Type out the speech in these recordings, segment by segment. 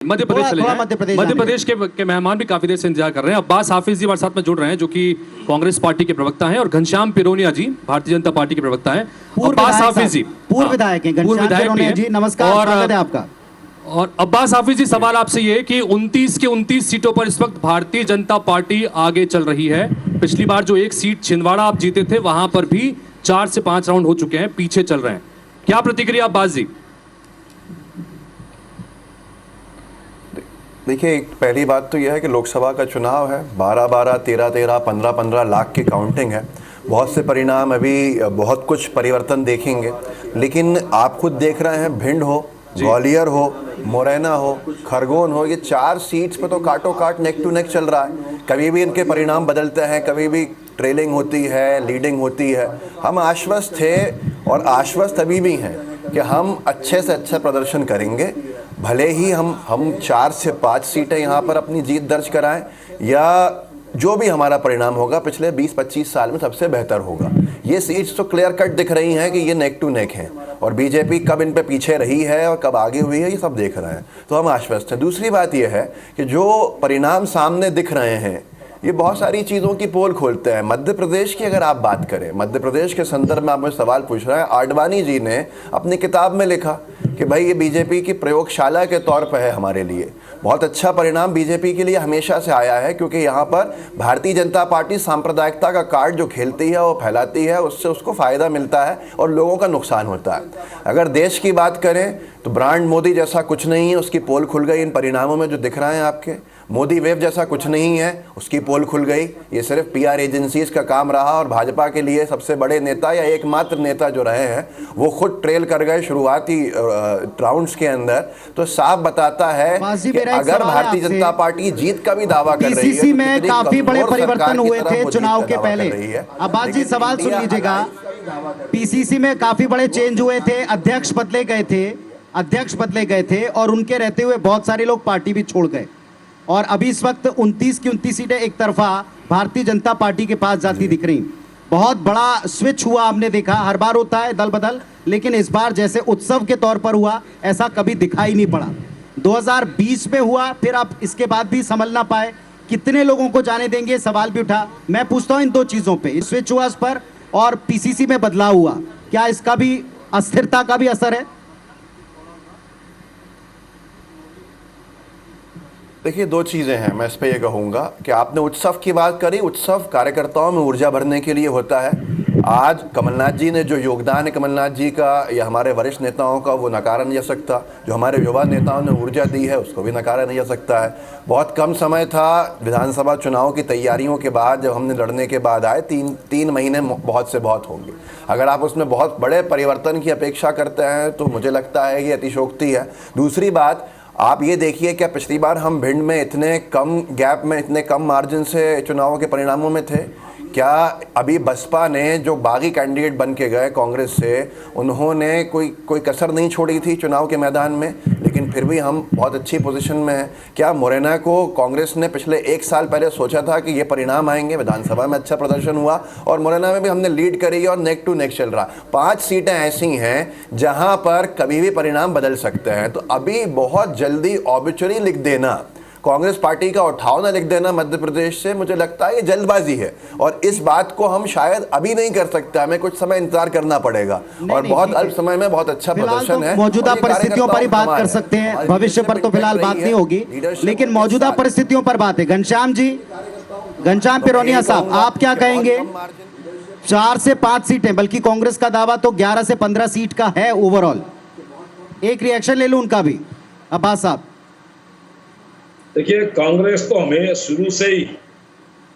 मध्य प्रदेश चले जाएं। मध्य प्रदेश के मेहमान भी काफी देर से इंतजार कर रहे हैं। अब्बास हाफिज जी हमारे साथ में जुड़ रहे हैं, जो कि कांग्रेस पार्टी के प्रवक्ता हैं, और घनश्याम पिरोनिया जी भारतीय जनता पार्टी के प्रवक्ता हैं। अब्बास हाफिज जी पूर्व विधायक हैं, पूर्व विधायक भी हैं जी, नमस्कार, स्वागत है आपका। और अब्बास हाफिज जी, सवाल आपसे ये कि 29 के 29 सीटों पर इस वक्त भारतीय जनता पार्टी आगे चल रही है। पिछली बार जो एक सीट छिंदवाड़ा आप जीते थे, वहां पर भी 4 से 5 राउंड हो चुके हैं, पीछे चल रहे हैं। क्या प्रतिक्रिया अब्बास जी? देखिए, पहली बात तो यह है कि लोकसभा का चुनाव है, 12-12, 13-13, 15-15 लाख की काउंटिंग है। बहुत से परिणाम अभी बहुत कुछ परिवर्तन देखेंगे, लेकिन आप खुद देख रहे हैं, भिंड हो, ग्वालियर हो, मुरैना हो, खरगोन हो, ये 4 सीट्स पे तो काटो काट नेक टू नेक चल रहा है। कभी भी इनके परिणाम बदलते हैं, कभी भी ट्रेलिंग होती है, लीडिंग होती है। हम आश्वस्त थे और आश्वस्त अभी भी हैं कि हम अच्छे से अच्छा प्रदर्शन करेंगे। भले ही हम 4 से 5 सीटें यहाँ पर अपनी जीत दर्ज कराएं, या जो भी हमारा परिणाम होगा पिछले 20-25 साल में सबसे बेहतर होगा। ये सीट्स तो क्लियर कट दिख रही हैं कि ये नेक टू नेक हैं, और बीजेपी कब इन पे पीछे रही है और कब आगे हुई है, ये सब देख रहे हैं, तो हम आश्वस्त हैं। दूसरी बात ये है कि जो परिणाम सामने दिख रहे हैं, ये बहुत सारी चीज़ों की पोल खोलते हैं। मध्य प्रदेश की अगर आप बात करें, मध्य प्रदेश के संदर्भ में आप मुझे सवाल पूछ रहे हैं, आडवाणी जी ने अपनी किताब में लिखा कि भाई ये बीजेपी की प्रयोगशाला के तौर पर है हमारे लिए। बहुत अच्छा परिणाम बीजेपी के लिए हमेशा से आया है, क्योंकि यहाँ पर भारतीय जनता पार्टी सांप्रदायिकता का कार्ड जो खेलती है, वो फैलाती है, उससे उसको फ़ायदा मिलता है और लोगों का नुकसान होता है। अगर देश की बात करें तो ब्रांड मोदी जैसा कुछ नहीं है, उसकी पोल खुल गई इन परिणामों में जो दिख रहे हैं आपके। मोदी वेव जैसा कुछ नहीं है, उसकी पोल खुल गई। ये सिर्फ पीआर एजेंसीज का काम रहा, और भाजपा के लिए सबसे बड़े नेता या एकमात्र नेता जो रहे हैं वो खुद ट्रेल कर गए शुरुआती राउंड्स के अंदर। तो साफ बताता है कि अगर भारतीय जनता पार्टी जीत का भी दावा कर रही है, पीसीसी में काफी बड़े परिवर्तन हुए थे चुनाव के पहले। अब्बास जी, सवाल सुन लीजिएगा। पीसीसी में काफी बड़े चेंज हुए थे, अध्यक्ष बदले गए थे, और उनके रहते हुए बहुत सारे लोग पार्टी भी छोड़ गए, और अभी इस वक्त 29 की 29 सीटें एक तरफा भारतीय जनता पार्टी के पास जाती दिख रही। बहुत बड़ा स्विच हुआ, हमने देखा। हर बार होता है दल बदल, लेकिन इस बार जैसे उत्सव के तौर पर हुआ, ऐसा कभी दिखाई नहीं पड़ा। 2020 में हुआ, फिर आप इसके बाद भी संभल ना पाए। कितने लोगों को जाने देंगे, सवाल भी उठा। मैं पूछता हूं इन दो चीजों पे, स्विच हुआ इस पर और पीसीसी में बदलाव हुआ, क्या इसका भी अस्थिरता का भी असर है? देखिए, 2 चीज़ें हैं। मैं इस पर यह कहूँगा कि आपने उत्सव की बात करी। उत्सव कार्यकर्ताओं में ऊर्जा भरने के लिए होता है। आज कमलनाथ जी ने जो योगदान है, कमलनाथ जी का या हमारे वरिष्ठ नेताओं का, वो नकारा नहीं जा सकता। जो हमारे युवा नेताओं ने ऊर्जा दी है, उसको भी नकारा नहीं जा सकता है। बहुत कम समय था विधानसभा चुनाव की तैयारियों के बाद, जब हमने लड़ने के बाद आए, 3 महीने बहुत से बहुत होंगे। अगर आप उसमें बहुत बड़े परिवर्तन की अपेक्षा करते हैं तो मुझे लगता है कि अतिशयोक्ति है। दूसरी बात, आप ये देखिए, क्या पिछली बार हम भिंड में इतने कम गैप में, इतने कम मार्जिन से चुनावों के परिणामों में थे? क्या अभी बसपा ने जो बागी कैंडिडेट बन के गए कांग्रेस से, उन्होंने कोई कसर नहीं छोड़ी थी चुनाव के मैदान में, लेकिन फिर भी हम बहुत अच्छी पोजीशन में हैं। क्या मुरैना को कांग्रेस ने पिछले 1 साल पहले सोचा था कि ये परिणाम आएंगे? विधानसभा में अच्छा प्रदर्शन हुआ और मुरैना में भी हमने लीड करी और नेक टू नेक चल रहा। 5 सीटें ऐसी हैं जहां पर कभी भी परिणाम बदल सकते हैं। तो अभी बहुत जल्दी ऑबिचुरी लिख देना, कांग्रेस पार्टी का उठाव ना लिख देना मध्य प्रदेश से, मुझे लगता है ये जल्दबाजी है, और इस बात को हम शायद अभी नहीं कर सकते। हमें कुछ समय इंतजार करना पड़ेगा, और बहुत अल्प समय में बहुत अच्छा प्रदर्शन है। मौजूदा परिस्थितियों पर ही बात कर सकते हैं, भविष्य पर तो फिलहाल बात नहीं होगी, लेकिन मौजूदा परिस्थितियों पर बात है। घनश्याम जी, घनश्याम पिरोनिया साहब, आप क्या कहेंगे? 4 से 5 सीटें, बल्कि कांग्रेस का दावा तो 11 से 15 सीट का है ओवरऑल। एक रिएक्शन ले लूं उनका भी, अब्बास साहब। देखिए, कांग्रेस तो हमें शुरू से ही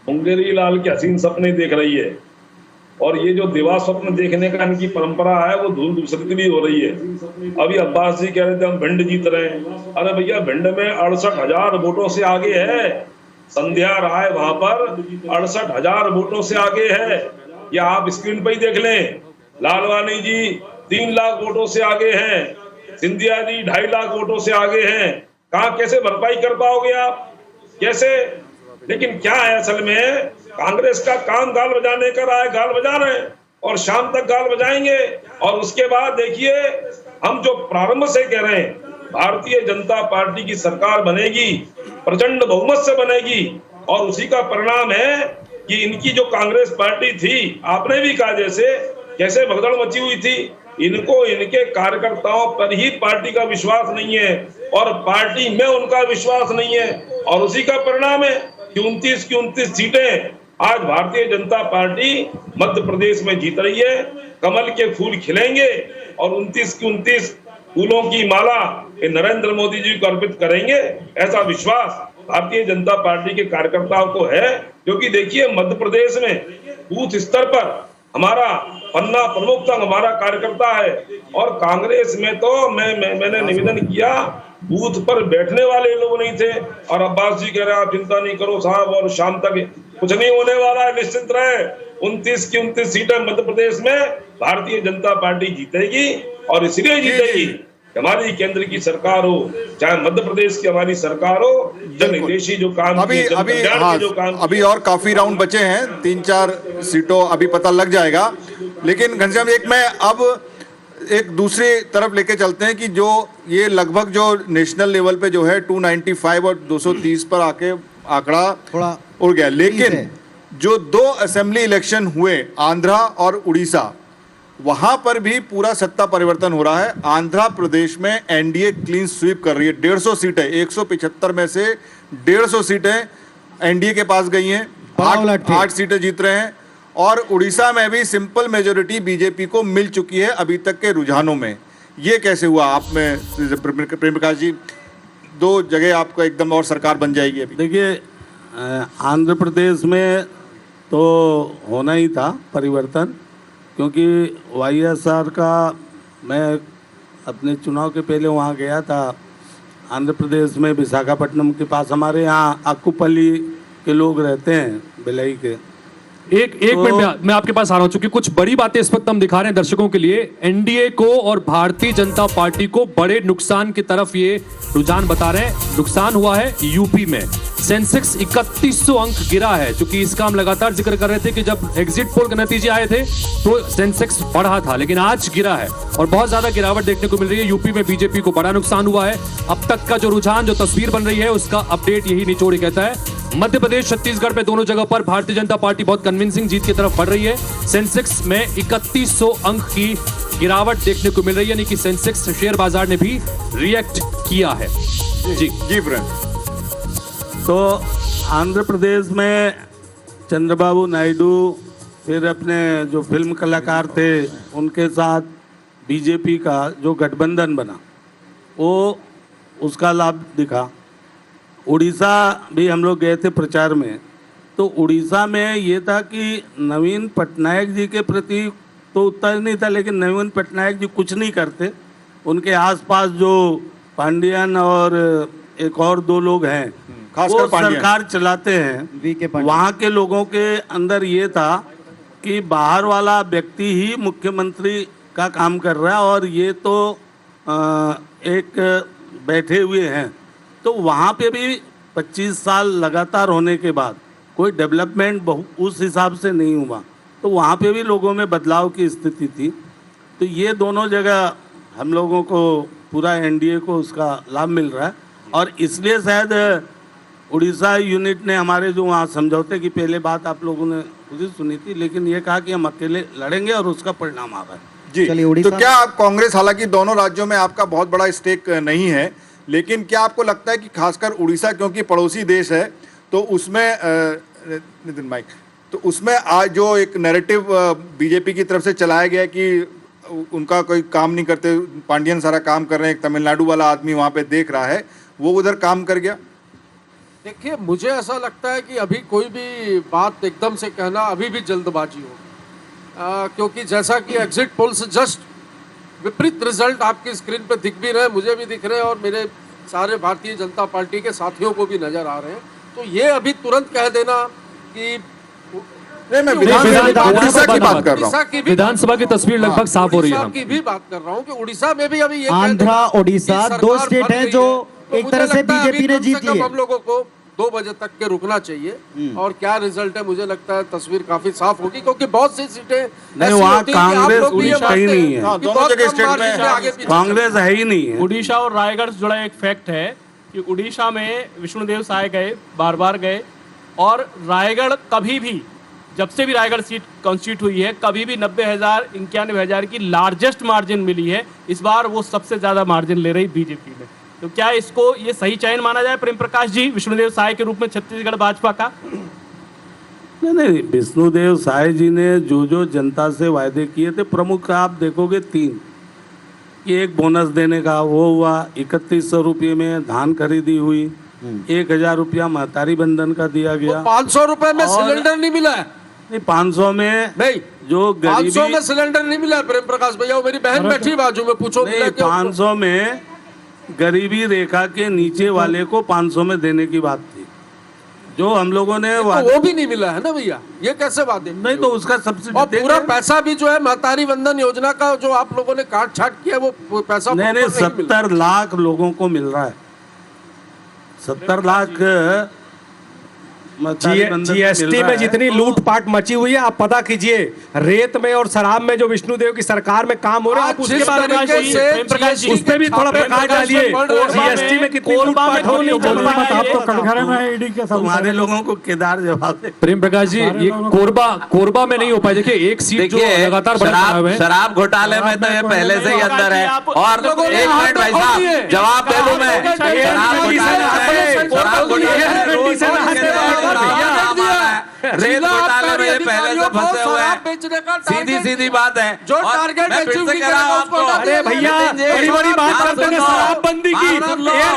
मुंगेरी लाल के हसीन सपने देख रही है, और ये जो दिवा स्वप्न देखने का इनकी परंपरा है, वो धूल धूसरित भी हो रही है। अभी अब्बास जी कह रहे थे हम भिंड जीत रहे हैं। अरे भैया, भिंड में 68,000 वोटों से आगे है। संध्या राय वहां पर 68,000 वोटों से आगे है। या आप स्क्रीन पर ही देख लें, लालवानी जी 3 लाख वोटों से आगे हैं, सिंधिया जी 2.5 लाख वोटों से आगे हैं। कहाँ, कैसे भरपाई कर पाओगे आप, कैसे? लेकिन क्या है, असल में कांग्रेस का काम गाल बजाने का रहा है, गाल बजा रहे हैं और शाम तक गाल बजाएंगे। और उसके बाद देखिए, हम जो प्रारंभ से कह रहे हैं भारतीय जनता पार्टी की सरकार बनेगी, प्रचंड बहुमत से बनेगी, और उसी का परिणाम है कि इनकी जो कांग्रेस पार्टी थी, आपने भी कहा जैसे कैसे भगदड़ मची हुई थी, इनको इनके कार्यकर्ताओं पर ही पार्टी का विश्वास नहीं है और पार्टी में उनका विश्वास नहीं है, और उसी का परिणाम है कि 29 की 29 सीटें आज भारतीय जनता पार्टी मध्य प्रदेश में जीत रही है। कमल के फूल खिलेंगे और 29 की 29 फूलों की माला ये नरेंद्र मोदी जी को अर्पित करेंगे, ऐसा विश्वास भारतीय जनता पार्टी के कार्यकर्ताओं को है। क्योंकि देखिए मध्य प्रदेश में बूथ स्तर पर हमारा पन्ना प्रमुख तक हमारा कार्यकर्ता है, और कांग्रेस में तो मैंने निवेदन किया, बूथ पर बैठने वाले लोग नहीं थे। और अब्बास जी कह रहे हैं आप चिंता नहीं करो साहब, और शाम तक कुछ नहीं होने वाला है, निश्चिंत रहे। 29 की 29 सीटें मध्य प्रदेश में भारतीय जनता पार्टी जीतेगी, और इसलिए जीतेगी हमारी केंद्र की सरकार हो, चाहे मध्य प्रदेश की हमारी सरकार हो, जनहितैषी जो काम अभी अभी और काफी राउंड बचे हैं, 3-4 सीटों अभी पता लग जाएगा। लेकिन घनश्याम, एक मैं अब एक दूसरी तरफ लेके चलते हैं कि जो ये लगभग जो नेशनल लेवल पे जो है 295 और 230 पर आके आंकड़ा थोड़ा उड़ गया, लेकिन जो 2 असेंबली इलेक्शन हुए आंध्रा और उड़ीसा, वहां पर भी पूरा सत्ता परिवर्तन हो रहा है। आंध्र प्रदेश में एनडीए क्लीन स्वीप कर रही है, 150 सीटें, 175 में से 150 सीटें एनडीए के पास गई हैं, 8 सीटें जीत रहे हैं। और उड़ीसा में भी सिंपल मेजोरिटी बीजेपी को मिल चुकी है अभी तक के रुझानों में। ये कैसे हुआ? आप में प्रेम प्रकाश जी, 2 जगह आपको एकदम और सरकार बन जाएगी अभी। देखिए, आंध्र प्रदेश में तो होना ही था परिवर्तन, क्योंकि वाईएसआर का, मैं अपने चुनाव के पहले वहाँ गया था आंध्र प्रदेश में, विशाखापट्टनम के पास हमारे यहाँ अक्कुपल्ली के लोग रहते हैं, भिलाई के। एक मिनट मैं आपके पास आ रहा हूं, क्योंकि कुछ बड़ी बातें इस वक्त हम दिखा रहे हैं दर्शकों के लिए। एनडीए को और भारतीय जनता पार्टी को बड़े नुकसान की तरफ ये रुझान बता रहे हैं। नुकसान हुआ है यूपी में, सेंसेक्स 3100 अंक गिरा है, क्योंकि इसका हम लगातार जिक्र कर रहे थे कि जब एग्जिट पोल के नतीजे आए थे तो सेंसेक्स बढ़ा था, लेकिन आज गिरा है और बहुत ज्यादा गिरावट देखने को मिल रही है। यूपी में बीजेपी को बड़ा नुकसान हुआ है। अब तक का जो रुझान, जो तस्वीर बन रही है, उसका अपडेट यही निचोड़ कहता है। मध्य प्रदेश, छत्तीसगढ़ में दोनों जगह पर भारतीय जनता पार्टी बहुत कन्विंसिंग जीत की तरफ बढ़ रही है। सेंसेक्स में 3100 अंक की गिरावट देखने को मिल रही है, यानी कि सेंसेक्स शेयर बाजार ने भी रिएक्ट किया है। जी फ्रेंड। तो आंध्र प्रदेश में चंद्रबाबू नायडू, फिर अपने जो फिल्म कलाकार थे उनके साथ बीजेपी का जो गठबंधन बना, वो उसका लाभ दिखा। उड़ीसा भी हम लोग गए थे प्रचार में, तो उड़ीसा में ये था कि नवीन पटनायक जी के प्रति तो उतना नहीं था, लेकिन नवीन पटनायक जी कुछ नहीं करते। उनके आसपास जो पांडियन और एक और 2 लोग हैं, वो सरकार चलाते हैं। वहाँ के लोगों के अंदर ये था कि बाहर वाला व्यक्ति ही मुख्यमंत्री का काम कर रहा है, और ये तो एक बैठे हुए हैं। तो वहाँ पे भी 25 साल लगातार होने के बाद कोई डेवलपमेंट उस हिसाब से नहीं हुआ, तो वहाँ पे भी लोगों में बदलाव की स्थिति थी। तो ये दोनों जगह हम लोगों को, पूरा एनडीए को उसका लाभ मिल रहा है, और इसलिए शायद उड़ीसा यूनिट ने हमारे जो वहाँ समझौते की पहले बात आप लोगों ने खुद सुनी थी, लेकिन ये कहा कि हम अकेले लड़ेंगे और उसका परिणाम आ रहा है। जी, तो क्या आप कांग्रेस, हालांकि दोनों राज्यों में आपका बहुत बड़ा स्टेक नहीं है, लेकिन क्या आपको लगता है कि खासकर उड़ीसा क्योंकि पड़ोसी देश है, तो उसमें नितिन भाई, तो उसमें आज जो एक नैरेटिव बीजेपी की तरफ से चलाया गया कि उनका कोई काम नहीं करते, पांडियन सारा काम कर रहे हैं, एक तमिलनाडु वाला आदमी वहाँ पे देख रहा है, वो उधर काम कर गया? देखिए, मुझे ऐसा लगता है कि अभी कोई भी बात एकदम से कहना अभी भी जल्दबाजी हो, क्योंकि जैसा कि एग्जिट पोल से जस्ट विपरीत रिजल्ट आपकी स्क्रीन पे दिख भी रहे, मुझे भी दिख रहे हैं और मेरे सारे भारतीय जनता पार्टी के साथियों को भी नजर आ रहे हैं। तो ये अभी तुरंत कह देना कि मैं विधानसभा की बात कर रहा हूँ, विधानसभा की तस्वीर लगभग साफ हो रही है। की भी बात कर रहा हूँ कि उड़ीसा में भी अभी ये आंध्र, उड़ीसा 2 स्टेट हैं जो एक तरह से बीजेपी ने जीत ली। हम लोगों को 2 बजे तक के रुकना चाहिए। और क्या रिजल्ट है, मुझे लगता है तस्वीर काफी साफ होगी, क्योंकि बहुत सी सीटें नहीं, ऐसी वहाँ होती हैं कि आप कांग्रेस लोग भी ये उड़ीसा ही मानते नहीं हैं है। कि दोनों बहुत जगह कम स्टेट में मार्जिन से आगे पीछे कांग्रेस है ही नहीं है। उड़ीसा और रायगढ़ से जुड़ा एक फैक्ट है कि उड़ीसा में विष्णुदेव साय गए, बार बार गए, और रायगढ़ कभी भी, जब से भी रायगढ़ सीट कॉन्स्टिट्यूट हुई है, कभी भी 90,000 91,000 की लार्जेस्ट मार्जिन मिली है। इस बार वो सबसे ज्यादा मार्जिन ले रही बीजेपी में। तो क्या इसको ये सही चयन माना जाए प्रेम प्रकाश जी, विष्णुदेव साय के रूप में छत्तीसगढ़ भाजपा का? नहीं, विष्णुदेव साय जी ने जो जो जनता से वायदे किए थे, प्रमुख आप देखोगे 3 कि एक बोनस देने का वो हुआ, 3100 रुपये में धान खरीदी हुई, 1000 रुपया महतारी बंधन का दिया गया। 500 रुपए में और- सिलेंडर नहीं मिला है। नहीं, 500 में नहीं, जो 500 में गरीबी, सिलेंडर नहीं मिला है प्रेम प्रकाश भैया, वो मेरी बहन बैठी बाजू में, पूछो मिला नहीं, क्या? 500 में गरीबी रेखा के नीचे वाले को 500 में देने की बात थी, जो हम लोगों ने तो वो भी नहीं मिला है ना भैया, ये कैसे बात है? नहीं, तो उसका सब्सिडी और पूरा देंगे। पैसा भी जो है महतारी बंधन योजना का जो आप लोगों ने काट छाट किया, वो पैसा नहीं, proper मिला। 70 लाख लोगों को मिल रहा है। 70 लाख जीएसटी में जितनी लूटपाट मची हुई है, आप पता कीजिए, रेत में और शराब में जो विष्णुदेव की सरकार में काम हो रहा है, आप उसके बारे में उस पर भी थोड़ा प्रकाश डालिए। जीएसटी में कितनी लूटपाट हो रही है। तुम्हारे लोगों को केदार जवाब दे। प्रेम प्रकाश जी, ये कोरबा में नहीं हो पाए। देखिए, एक सीट जो देखिए, लगातार बढ़ा हुआ है, शराब घोटाले में तो ये पहले से ही अंदर है। और एक मिनट भाई साहब, जवाब दे दूं मैं, शराब रेत घोटाले में ये पहले से फंसे हुए हैं। सीधी बात है। जो और टारगेट मैं फिर अचीव से नहीं कह रहा हूं उसको आपको, हटा दिया। अरे भैया, बड़ी बड़ी बात करते हैं, शराबबंदी की, एयर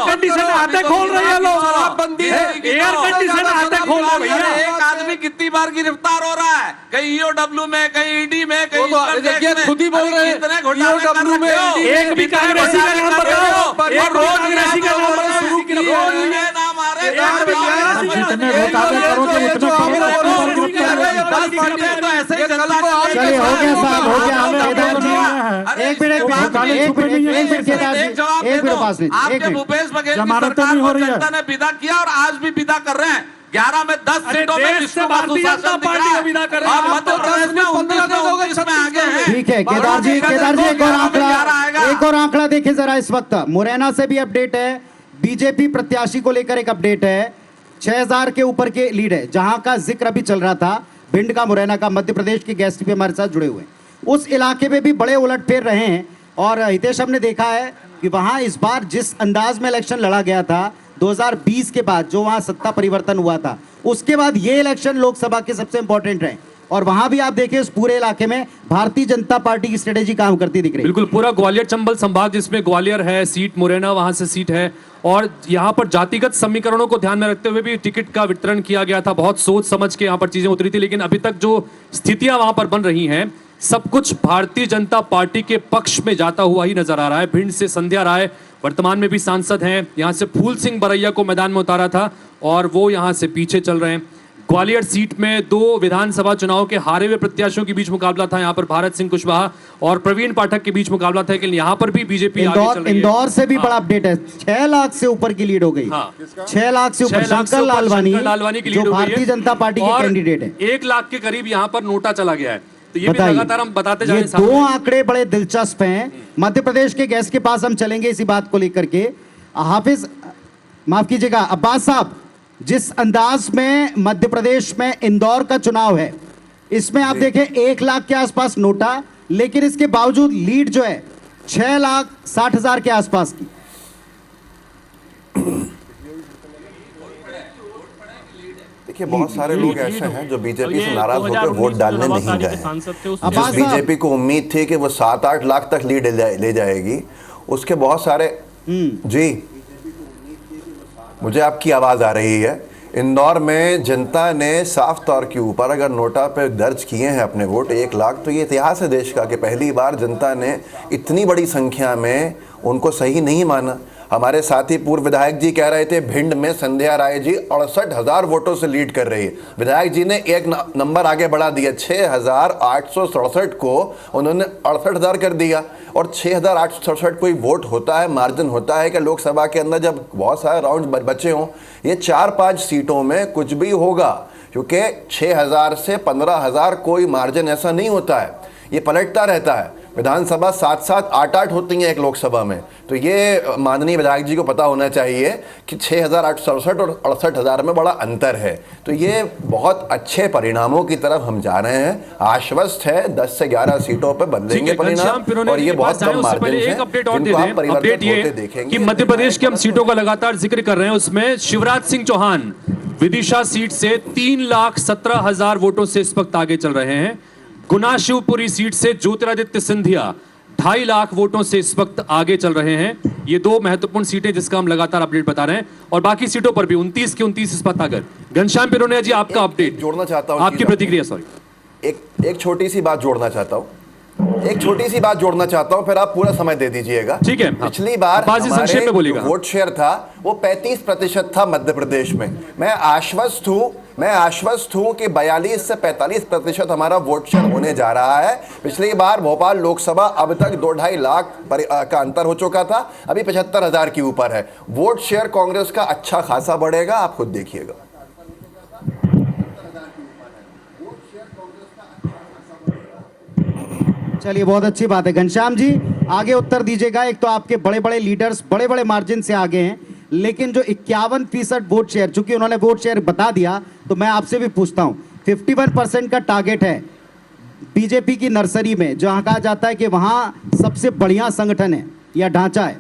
कंडीशन आते खोल रहे हैं लोग, शराबबंदी एयर कंडीशन आते खोल रहे हैं भैया। एक आदमी कितनी बार गिरफ्तार हो रहा है, कहीं ईओडब्ल्यू में, कहीं ईडी में, कहीं वो तो देखिए, खुद ही बोल रहे हैं, कितने घोटाले कर EOW में, रखे हो? एक भी कांग्रेसी का नाम बताओ, एक भी कांग्रेसी का नाम बताओ। शुरू किए हैं, नाम आ रहे हैं। जितने घोटाले करोगे उतने तो ऐसे ही चलता चलिए, हो गया साहब, हो गया। केदार जी, एक मिनट केदार जी, एक मिनट पास लीजिए, एक आपके मिनट। भूपेश बघेल की सरकार को जनता ने विदा किया और आज भी विदा कर रहे हैं। 11 में 10 सीटों में देश से भारतीय जनता पार्टी को विदा कर रहे हैं। और मध्य प्रदेश में 19 में आगे हैं। ठीक है केदार जी, एक और आंकड़ा देखिए जरा। इस वक्त मुरैना से भी अपडेट है, बीजेपी प्रत्याशी को लेकर एक अपडेट है। 6000 के ऊपर के लीड है, जहां का जिक्र अभी चल रहा था, भिंड का, मुरैना का, मध्य प्रदेश के गेस्ट भी हमारे साथ जुड़े हुए हैं। उस इलाके में भी बड़े उलटफेर रहे हैं। और हितेश हमने देखा है कि वहां इस बार जिस अंदाज में इलेक्शन लड़ा गया था 2020 के बाद, जो वहां सत्ता परिवर्तन हुआ था, उसके बाद ये इलेक्शन लोकसभा के सबसे इंपॉर्टेंट रहे। और वहां भी आप देखिए, इस पूरे इलाके में भारतीय जनता पार्टी की स्ट्रेटेजी काम करती दिख रही है। बिल्कुल पूरा ग्वालियर चंबल संभाग, जिसमें ग्वालियर है सीट, मुरैना वहां से सीट है, और यहाँ पर जातिगत समीकरणों को ध्यान में रखते हुए भी टिकट का वितरण किया गया था। बहुत सोच समझ के यहाँ पर चीजें उतरी थी, लेकिन अभी तक जो स्थितियां वहां पर बन रही हैं, सब कुछ भारतीय जनता पार्टी के पक्ष में जाता हुआ ही नजर आ रहा है। भिंड से संध्या राय वर्तमान में भी सांसद हैं, यहाँ से फूल सिंह बरैया को मैदान में उतारा था और वो यहाँ से पीछे चल रहे हैं। ग्वालियर सीट में 2 विधानसभा चुनाव के हारे हुए प्रत्याशियों के बीच मुकाबला था। यहाँ पर भारत सिंह कुशवाहा और प्रवीण पाठक के बीच मुकाबला था, लेकिन यहाँ पर भी बीजेपी आगे चल रही है। इंदौर से भी बड़ा अपडेट है, 6 लाख से ऊपर की लीड हो गई। 6 लाख से ऊपर शंकर लालवानी की जो लीड हो गई है, भारतीय जनता पार्टी के और कैंडिडेट है। 1 लाख के करीब यहाँ पर नोटा चला गया है। तो ये भी बताइए, लगातार हम बताते ये जाएं। 2 आंकड़े बड़े दिलचस्प हैं। मध्य प्रदेश के गैस के पास हम चलेंगे इसी बात को लेकर के। हाफिज, माफ कीजिएगा अब्बास साहब, जिस अंदाज में मध्य प्रदेश में इंदौर का चुनाव है, इसमें आप देखें 1 लाख के आसपास नोटा, लेकिन इसके बावजूद लीड जो है 6,60,000 के आसपास की। देखिए, बहुत सारे लोग ऐसे हैं जो बीजेपी से नाराज होकर वोट डालने नहीं गए हैं। जिस बीजेपी को उम्मीद थी कि वो 7-8 लाख तक लीड ले जाएगी, उसके बहुत सारे जी, मुझे आपकी आवाज आ रही है। इंदौर में जनता ने साफ तौर के ऊपर अगर नोटा पे दर्ज किए हैं अपने वोट 1 लाख, तो ये इतिहास है देश का कि पहली बार जनता ने इतनी बड़ी संख्या में उनको सही नहीं माना। हमारे साथी पूर्व विधायक जी कह रहे थे भिंड में संध्या राय जी 68,000 वोटों से लीड कर रही है। विधायक जी ने एक नंबर आगे बढ़ा दिया, 6,867 को उन्होंने 68,000 कर दिया। और 6,867 कोई वोट होता है, मार्जिन होता है कि लोकसभा के अंदर जब बहुत सारे राउंड बचे हों। ये 4-5 सीटों में कुछ भी होगा, क्योंकि 6,000 से 15,000 कोई मार्जिन ऐसा नहीं होता है, ये पलटता रहता है। विधानसभा 7-7, 8-8 होती हैं एक लोकसभा में। तो ये माननीय विधायक जी को पता होना चाहिए कि 6,867 और 68,000 में बड़ा अंतर है। तो ये बहुत अच्छे परिणामों की तरफ हम जा रहे हैं। आश्वस्त है 10 से 11 सीटों पर बदलेंगे परिणाम, और ये बहुत कम मार्जिन है। एक अपडेट और दे दें। अपडेट ये कि मध्य प्रदेश की हम सीटों का लगातार जिक्र कर रहे हैं, उसमें शिवराज सिंह चौहान विदिशा सीट से 3,17,000 वोटों से इस वक्त आगे चल रहे हैं। गुना शिवपुरी सीट से ज्योतिरादित्य सिंधिया 2.5 लाख वोटों से इस वक्त आगे चल रहे हैं। ये दो महत्वपूर्ण सीटें जिसका हम लगातार अपडेट बता रहे हैं, और बाकी सीटों पर भी 29 के 29 इस वक्त आगे। घनश्याम पिरोनिया जी, आपका अपडेट जोड़ना चाहता हूं, आपकी प्रतिक्रिया। सॉरी, एक छोटी सी बात जोड़ना चाहता हूं, फिर आप पूरा समय दे दीजिएगा। ठीक है। पिछली बार संक्षेप में बोलिएगा। वोट शेयर था वो 35% था मध्य प्रदेश में। मैं आश्वस्त हूं कि 42 से 45% हमारा वोट शेयर होने जा रहा है। पिछली बार भोपाल लोकसभा अब तक 2-2.5 लाख का अंतर हो चुका था, अभी 75,000 के ऊपर है। वोट शेयर कांग्रेस का अच्छा खासा बढ़ेगा, आप खुद देखिएगा। चलिए, बहुत अच्छी बात है। घनश्याम जी, आगे उत्तर दीजिएगा। एक तो आपके बड़े बड़े लीडर्स बड़े बड़े मार्जिन से आगे हैं, लेकिन जो 51% वोट शेयर, चूंकि उन्होंने वोट शेयर बता दिया तो मैं आपसे भी पूछता हूं, 51% का टारगेट है बीजेपी की नर्सरी में, जहां कहा जाता है कि वहां सबसे बढ़िया संगठन है या ढांचा है।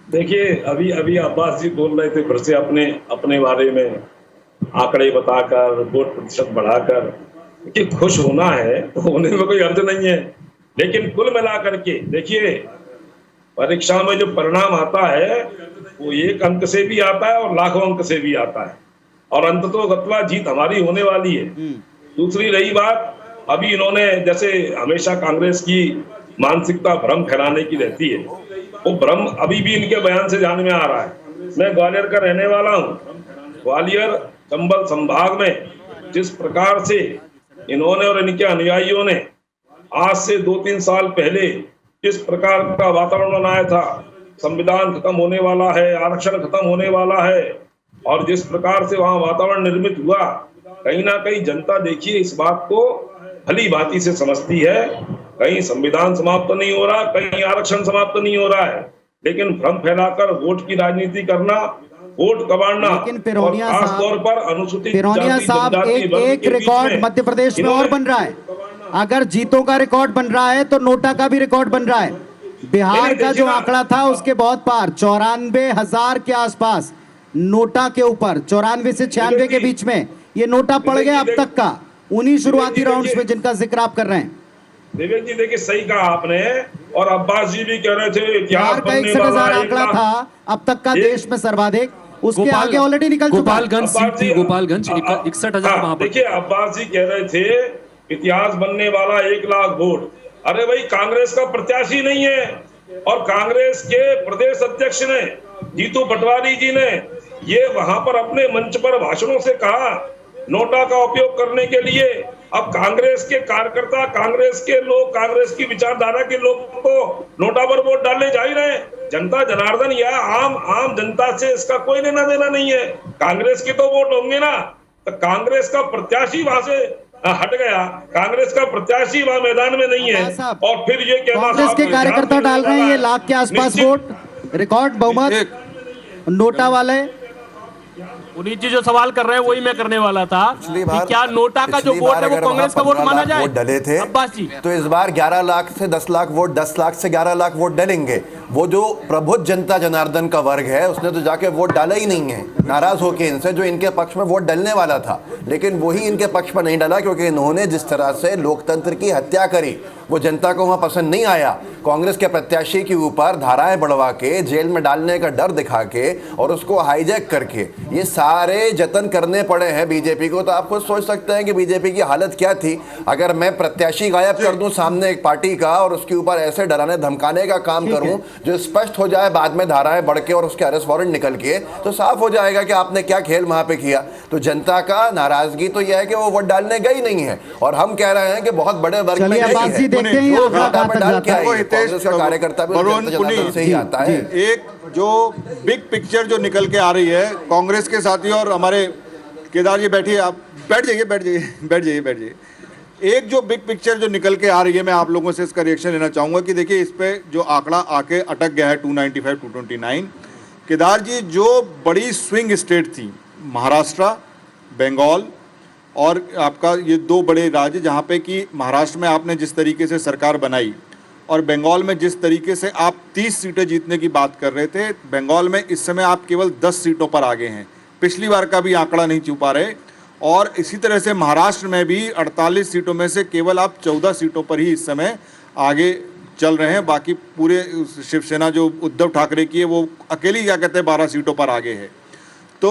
देखिए, अभी अब्बास जी बोल रहे थे फिर से अपने बारे में आंकड़े बताकर, वोट प्रतिशत बढ़ाकर कि खुश होना है तो होने में कोई अर्थ नहीं है। लेकिन कुल मिलाकर के देखिए, परीक्षा में जो परिणाम आता है वो 1 अंक से भी आता है और लाखों अंक से भी आता है, और अंततोगत्वा जीत हमारी होने वाली है। दूसरी रही बात, अभी इन्होंने जैसे हमेशा कांग्रेस की मानसिकता भ्रम फैलाने की रहती है, वो भ्रम अभी भी इनके बयान से ध्यान में आ रहा है। मैं ग्वालियर का रहने वाला हूँ। ग्वालियर चंबल संभाग में जिस प्रकार से इन्होंने और इनके अनुयायियों ने आज से 2-3 साल पहले इस प्रकार का वातावरण बनाया था, संविधान खत्म होने वाला है, आरक्षण खत्म होने वाला है, और जिस प्रकार से वहां वातावरण निर्मित हुआ, कहीं ना कहीं जनता देखिए इस बात को भली भांति से समझती है। कहीं संविधान समाप्त नहीं हो रहा, कहीं आरक्षण समाप्त नहीं हो रहा है, लेकिन भ्रम फैलाकर वोट की राजनीति करना, वोट कबाड़ना, लेकिन पिरोनिया और खासतौर पर अनुसूचित साहब एक रिकॉर्ड मध्य प्रदेश में और बन रहा है। अगर जीतों का रिकॉर्ड बन रहा है तो नोटा का भी रिकॉर्ड बन रहा है। बिहार का जो आंकड़ा था उसके बहुत पार, 94,000 के आसपास नोटा के ऊपर, 94 से 96 के बीच में ये नोटा पड़ गया अब तक का, उन्हीं शुरुआती राउंड्स में जिनका जिक्र आप कर रहे हैं। विवेक जी, देखिए सही कहा आपने, और अब्बास जी भी कह रहे थे बिहार का 61,000 आंकड़ा था अब तक का देश में सर्वाधिक, उसके आगे ऑलरेडी निकल चुका। गोपालगंज सीट थी, गोपालगंज 61,000 वहां पर। देखिए, अब्बास जी कह रहे थे इतिहास बनने वाला 1 लाख वोट। अरे भाई, कांग्रेस का प्रत्याशी नहीं है, और कांग्रेस के प्रदेश अध्यक्ष ने, जीतू पटवारी जी ने ये वहां पर अपने मंच पर भाषणों से कहा नोटा का उपयोग करने के लिए। अब कांग्रेस के कार्यकर्ता, कांग्रेस के लोग, कांग्रेस की विचारधारा के लोग तो नोटा पर वोट डालने जा ही रहे। जनता जनार्दन या आम जनता से इसका कोई लेना देना नहीं है। कांग्रेस के तो वोट होंगे ना, तो कांग्रेस का प्रत्याशी वहां से हट गया, कांग्रेस का प्रत्याशी वहां मैदान में नहीं है, और फिर ये कहना कांग्रेस के कार्यकर्ता डाल रहे हैं ये लाख के आसपास वोट, रिकॉर्ड बहुमत नोटा वाले। उन्हीं जी जो सवाल कर रहे हैं वही मैं करने वाला था कि क्या नोटा का जो वोट है वो कांग्रेस का वोट माना जाए? वोट डले थे अब्बास जी, तो इस बार 11 लाख से 10 लाख वोट, 10 लाख से 11 लाख वोट डलेंगे। वो जो प्रबुद्ध जनता जनार्दन का वर्ग है उसने तो जाके वोट डाला ही नहीं है, नाराज होकर इनसे, जो इनके पक्ष में वोट डलने वाला था, लेकिन वही इनके पक्ष में नहीं डला, क्योंकि इन्होंने जिस तरह से लोकतंत्र की हत्या करी वो जनता को वहां पसंद नहीं आया। कांग्रेस के प्रत्याशी के ऊपर धाराएं बढ़वा के, जेल में डालने का डर दिखा के और उसको हाईजैक करके ये सारे जतन करने पड़े हैं बीजेपी को, तो आप खुद सोच सकते हैं कि बीजेपी की हालत क्या थी अगर मैं प्रत्याशी गायब कर दूं सामने एक पार्टी का और उसके ऊपर ऐसे डराने धमकाने का काम करूं जो स्पष्ट हो जाए बाद में धाराएं बढ़ के और उसके अरेस्ट वारंट निकल के, तो साफ हो जाएगा कि आपने क्या खेल वहां पे किया। तो जनता का नाराजगी तो यह है कि वो वोट डालने गई नहीं है, और हम कह रहे हैं कि बहुत बड़े वर्ग में कार्यकर्ता से ही आता है। एक जो बिग पिक्चर जो निकल के आ रही है कांग्रेस के साथी, और हमारे केदार जी बैठिए, आप बैठ जाइए। एक जो बिग पिक्चर जो निकल के आ रही है, मैं आप लोगों से इसका रिएक्शन लेना चाहूंगा कि देखिए इस पे जो आंकड़ा आके अटक गया है 295 229। केदार जी, जो बड़ी स्विंग स्टेट थी महाराष्ट्र, बंगाल और आपका ये दो बड़े राज्य, जहाँ पे कि महाराष्ट्र में आपने जिस तरीके से सरकार बनाई और बंगाल में जिस तरीके से आप 30 सीटें जीतने की बात कर रहे थे, बंगाल में इस समय आप केवल 10 सीटों पर आगे हैं, पिछली बार का भी आंकड़ा नहीं छू पा रहे। और इसी तरह से महाराष्ट्र में भी 48 सीटों में से केवल आप 14 सीटों पर ही इस समय आगे चल रहे हैं, बाकी पूरे शिवसेना जो उद्धव ठाकरे की है वो अकेली क्या कहते हैं 12 सीटों पर आगे है। तो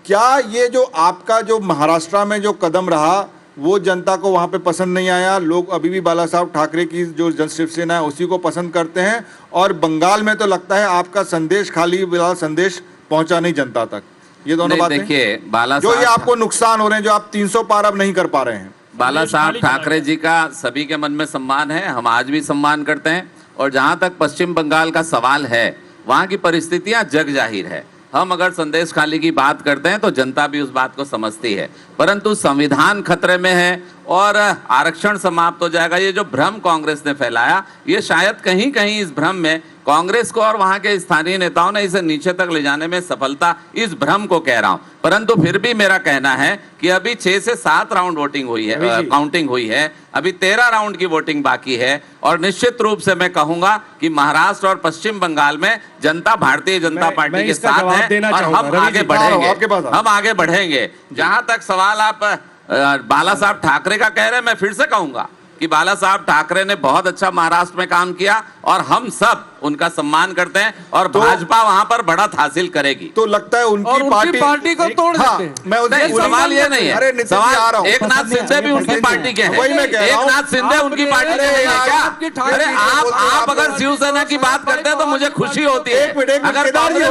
क्या ये जो आपका जो महाराष्ट्र में जो कदम रहा वो जनता को वहाँ पे पसंद नहीं आया? लोग अभी भी बाला साहब ठाकरे की जो जन शिवसेना है उसी को पसंद करते हैं, और बंगाल में तो लगता है आपका संदेश खाली संदेश पहुंचा नहीं जनता तक। ये दोनों बातें देखिए, बाला जो ये आपको नुकसान हो रहे हैं, जो आप 300 पार अब नहीं कर पा रहे हैं। बाला साहब ठाकरे जी का सभी के मन में सम्मान है, हम आज भी सम्मान करते हैं। और जहां तक पश्चिम बंगाल का सवाल है, वहां की परिस्थितियां जग जाहिर है। हम अगर संदेश खाली की बात करते हैं तो जनता भी उस बात को समझती है, परंतु संविधान खतरे में है और आरक्षण समाप्त हो जाएगा। ये जो भ्रम कांग्रेस ने फैलाया, ये शायद कहीं कहीं इस भ्रम में कांग्रेस को और वहां के स्थानीय नेताओं ने इसे नीचे तक ले जाने में सफलता, इस भ्रम को कह रहा हूं। परंतु फिर भी मेरा कहना है कि अभी 6 से 7 राउंड वोटिंग हुई है, काउंटिंग हुई है, अभी 13 राउंड की वोटिंग बाकी है। और निश्चित रूप से मैं कहूंगा कि महाराष्ट्र और पश्चिम बंगाल में जनता भारतीय जनता पार्टी के साथ है और हम आगे बढ़ेंगे, हम आगे बढ़ेंगे। जहां तक सवाल आप बाला साहब ठाकरे का कह रहे हैं, मैं फिर से कहूंगा कि बाला साहब ठाकरे ने बहुत अच्छा महाराष्ट्र में काम किया और हम सब उनका सम्मान करते हैं, और भाजपा वहां पर बढ़त हासिल करेगी। तो लगता है उनकी पार्टी को तोड़ देते हैं। मैं सवाल ये नहीं है, सवाल एक नाथ शिंदे भी उनकी पार्टी के हैं, एक नाथ शिंदे उनकी पार्टी के नहीं है क्या? अरे आप अगर शिवसेना की बात करते हैं तो मुझे खुशी होती है। अगर कांग्रेस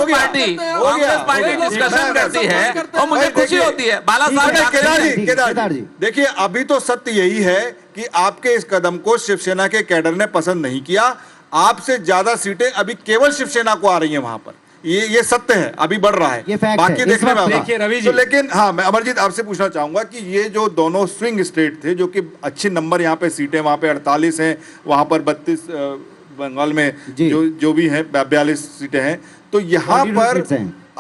पार्टी डिस्कशन करती है तो मुझे खुशी होती है। बाला साहब देखिए, अभी तो सत्य यही है कि आपके इस कदम को शिवसेना के कैडर ने पसंद नहीं किया। आपसे ज्यादा सीटें अभी केवल शिवसेना को आ रही हैं वहां पर, ये सत्य है, अभी बढ़ रहा है, बाकी देखने में देखिए रवि जी। तो लेकिन हाँ, मैं अमरजीत आपसे पूछना चाहूंगा कि ये जो दोनों स्विंग स्टेट थे, जो कि अच्छे नंबर यहाँ पे सीटें, वहां पे 48 हैं, वहां पर 32 बंगाल में जो भी है 42 सीटें हैं, तो यहाँ पर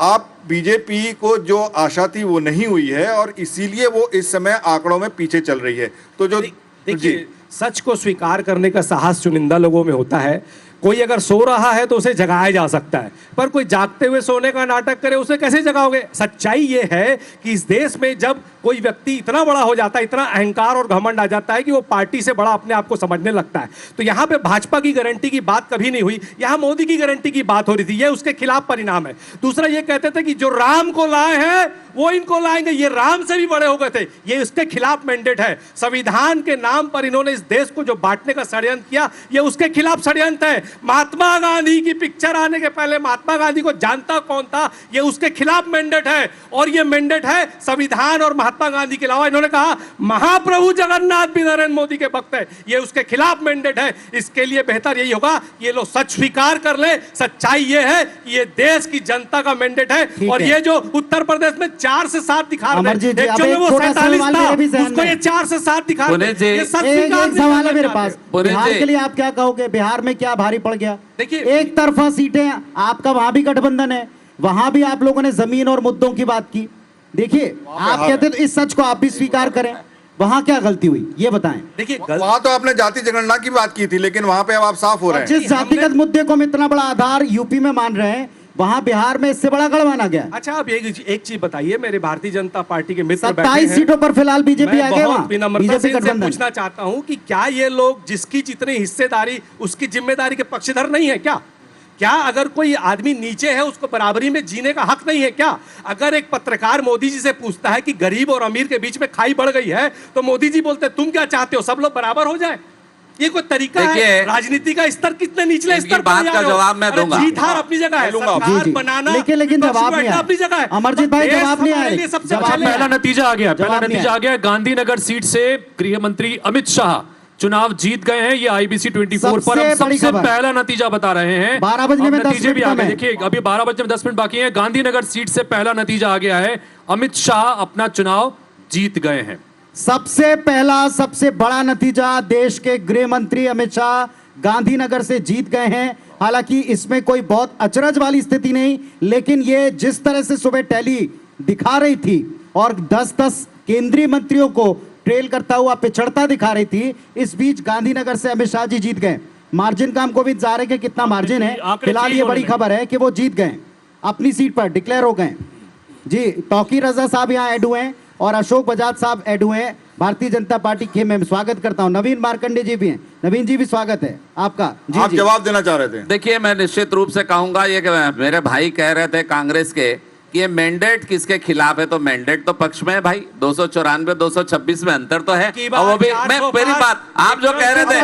आप बीजेपी को जो आशा थी वो नहीं हुई है और इसीलिए वो इस समय आंकड़ों में पीछे चल रही है। तो जो देखिए, सच को स्वीकार करने का साहस चुनिंदा लोगों में होता है। कोई अगर सो रहा है तो उसे जगाया जा सकता है, पर कोई जागते हुए सोने का नाटक करे उसे कैसे जगाओगे? सच्चाई ये है कि इस देश में जब कोई व्यक्ति इतना बड़ा हो जाता है, इतना अहंकार और घमंड आ जाता है कि वो पार्टी से बड़ा अपने आप को समझने लगता है। तो यहाँ पे भाजपा की गारंटी की बात कभी नहीं हुई, यहाँ मोदी की गारंटी की बात हो रही थी। ये उसके खिलाफ परिणाम है। दूसरा, ये कहते थे कि जो राम को लाए हैं वो इनको लाएंगे, ये राम से भी बड़े हो गए थे, ये उसके खिलाफ मैंडेट है। संविधान के नाम पर इन्होंने इस देश को जो बांटने का षड्यंत्र किया, ये उसके खिलाफ षड्यंत्र है। महात्मा गांधी की पिक्चर आने के पहले महात्मा गांधी को जानता कौन था, ये उसके खिलाफ मैंडेट है। और ये मैंडेट है संविधान और महात्मा गांधी के अलावा, इन्होंने कहा महाप्रभु जगन्नाथ भी नरेंद्र मोदी के भक्त है, ये उसके खिलाफ मैंडेट है। इसके लिए बेहतर यही होगा ये लोग सच स्वीकार कर ले। सच्चाई ये है कि ये देश की जनता का मैंडेट है। और ये जो उत्तर प्रदेश में 4 से 7 दिखा रहे हैं, एक्चुअली वो 47 था, उसको ये 4 से 7 दिखा रहे हैं। ये सच स्वीकार सवाल है मेरे पास, बिहार के लिए आप क्या कहोगे? बिहार में क्या भारी पड़ गया? देखिए, एक तरफा सीटें, आपका वहां भी गठबंधन है, वहां भी आप लोगों ने जमीन और मुद्दों की बात की। देखिए, आप कहते तो इस सच को आप भी स्वीकार करें, वहां क्या गलती हुई ये बताएं। देखिए, वहां तो आपने जाति जनगणना की बात की थी, लेकिन वहां पे अब आप साफ हो रहे हैं। जिस जातिगत मुद्दे को हम इतना बड़ा आधार यूपी में मान रहे हैं, वहां बिहार में इससे बड़ा गढ़ माना गया। अच्छा, आप एक चीज बताइए, मेरे भारतीय जनता पार्टी के मित्र 27 सीटों पर फिलहाल बीजेपी आ गए। बहुत विनम्रता से पूछना चाहता हूं कि क्या ये लोग जिसकी जितनी हिस्सेदारी उसकी जिम्मेदारी के पक्षधर नहीं है क्या? क्या अगर कोई आदमी नीचे है उसको बराबरी में जीने का हक नहीं है क्या? अगर एक पत्रकार मोदी जी से पूछता है कि गरीब और अमीर के बीच में खाई बढ़ गई है, तो मोदी जी बोलते हैं तुम क्या चाहते हो, सब लोग बराबर हो जाए? ये कोई तरीका है? राजनीति का स्तर कितने निचले स्तर बात का जवाब मैं दूंगा। जीत हार अपनी जगह है, सरकार बनाना लेकिन जवाब नहीं अपनी जगह है। अमरजीत भाई जवाब नहीं आया। पहला नतीजा आ गया, पहला नतीजा आ गया। गांधीनगर सीट से गृह मंत्री अमित शाह चुनाव जीत गए हैं। ये IBC 24 पर हम सबसे पहला नतीजा बता रहे हैं। 12 बजने में 10 नतीजे भी आ गए। मिनट देखिए अभी 12 बजने में 10 मिनट बाकी हैं। गांधीनगर सीट से पहला नतीजा आ गया है, अमित शाह अपना चुनाव जीत गए हैं। सबसे पहला सबसे बड़ा नतीजा, देश के गृह मंत्री अमित शाह गांधीनगर से जीत गए हैं। हालांकि इसमें कोई बहुत अचरज वाली स्थिति नहीं, लेकिन ये जिस तरह से सुबह टैली दिखा रही थी और 10-10 केंद्रीय मंत्रियों को ट्रेल करता हुआ पिछड़ता दिखा रही थी, इस बीच गांधीनगर से अमित शाह जी जीत गए। मार्जिन का हमको भी इंतजार है कि कितना मार्जिन है। फिलहाल ये बड़ी खबर है कि वो जीत गए, अपनी सीट पर डिक्लेयर हो गए। जी, तौकीर रजा साहब यहाँ ऐड हुए हैं और अशोक बजाज साहब ऐड हुए हैं भारतीय जनता पार्टी के। मैं स्वागत करता हूं। नवीन मार्कंडे जी भी हैं। नवीन जी भी स्वागत है आपका। जी, आप जवाब देना चाह रहे थे। देखिए मैं निश्चित रूप से कहूंगा, ये मेरे भाई कह रहे थे कांग्रेस के कि ये मैंडेट किसके खिलाफ है, तो मैंडेट तो पक्ष में है भाई। 294 226 में अंतर तो है। और वो भी मैं मेरी बात आप जो कह रहे थे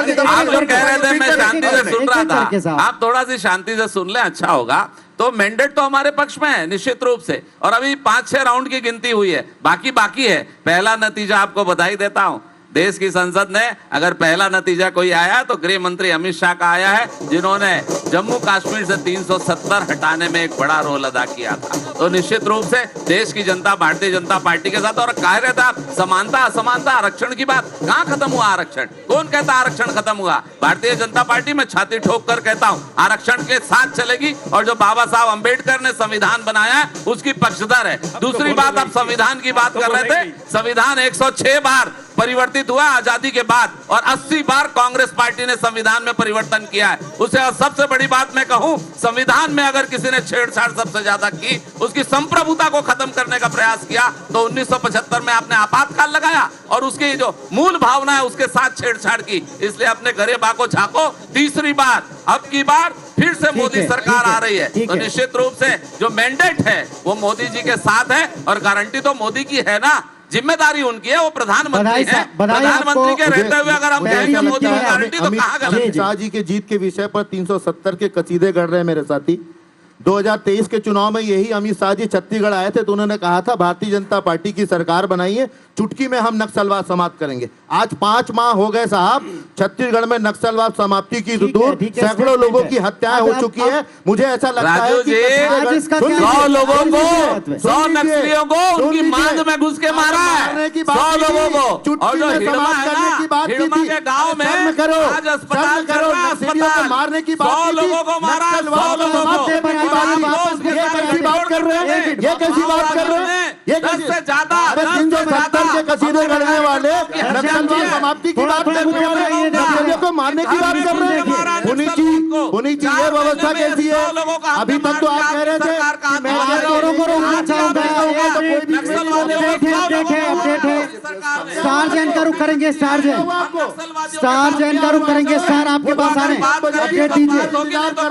मैं शांति से सुन रहा था, आप थोड़ा सी शांति से सुन ले, अच्छा होगा। तो मैंडेट तो हमारे पक्ष में है निश्चित रूप से, और अभी 5-6 राउंड की गिनती हुई है, बाकी है। पहला नतीजा आपको बधाई देता हूं, देश की संसद ने अगर पहला नतीजा कोई आया तो गृह मंत्री अमित शाह का आया है, जिन्होंने जम्मू कश्मीर से 370 हटाने में एक बड़ा रोल अदा किया था। तो निश्चित रूप से देश की जनता भारतीय जनता पार्टी के साथ। और कह रहे थे समानता असमानता आरक्षण की बात, कहां खत्म हुआ आरक्षण? कौन कहता आरक्षण खत्म हुआ? भारतीय जनता पार्टी में छाती ठोक कर कहता हूं आरक्षण के साथ चलेगी, और जो बाबा साहब अंबेडकर ने संविधान बनाया है उसकी पक्षधर है। दूसरी बात, आप संविधान की बात कर रहे थे, संविधान 106 बार परिवर्तित हुआ आजादी के बाद, और 80 बार कांग्रेस पार्टी ने संविधान में परिवर्तन किया है। उससे सबसे बड़ी बात मैं कहूं, संविधान में अगर किसी ने छेड़छाड़ सबसे ज्यादा की, उसकी संप्रभुता को खत्म करने का प्रयास किया, तो 1975 में आपने आपातकाल लगाया और उसकी जो मूल भावना है उसके साथ छेड़छाड़ की। इसलिए अपने गरेबा को झांको। तीसरी बार, अब की बार फिर से मोदी सरकार आ रही है, तो निश्चित रूप से जो मैंडेट है वो मोदी जी के साथ है, और गारंटी तो मोदी की है ना, जिम्मेदारी उनकी है, वो प्रधानमंत्री है। प्रधानमंत्री के रहते हुए अगर हम कहेंगे मोदी की गारंटी, तो कहां गलत? अमित शाह जी के जीत के विषय पर 370 के कसीदे गढ़ रहे हैं मेरे साथी। 2023 के चुनाव में यही अमित शाह जी छत्तीसगढ़ आए थे, तो उन्होंने कहा था भारतीय जनता पार्टी की सरकार बनाइए, चुटकी में हम नक्सलवाद समाप्त करेंगे। आज 5 माह हो गए साहब, छत्तीसगढ़ में नक्सलवाद समाप्ति की दूर सैकड़ों लोगों की हत्याएं हो चुकी है। मुझे ऐसा लगता है कि 100 लोगों को, 100 नक्सलियों को उनकी मांग में घुस के मारा है, 100 लोगों को। और जो हिड़मा है ना, हिड़मा के गांव में आज अस्पताल चल रहा है, अस्पताल मारने की 100 लोगों को मारा, 100 लोगों को। ये कैसी बात कर रहे हैं? ये कैसी बात कर रहे हैं? ये 10 से ज्यादा 370 के कसीदे गढ़ने वाले नक्सलवाद समाप्ति की बात कर रहे हैं, नक्सलियों को मारने की बात कर रहे हैं। पुनीत जी ये व्यवस्था कैसी है? अभी तक तो आप कह रहे थे कि मैं औरों को रोकना चाहूंगा। स्टार जैन का रुख करेंगे, स्टार जैन का रुख करेंगे। स्टार आपके पास आ रहे हैं, अपडेट दीजिए।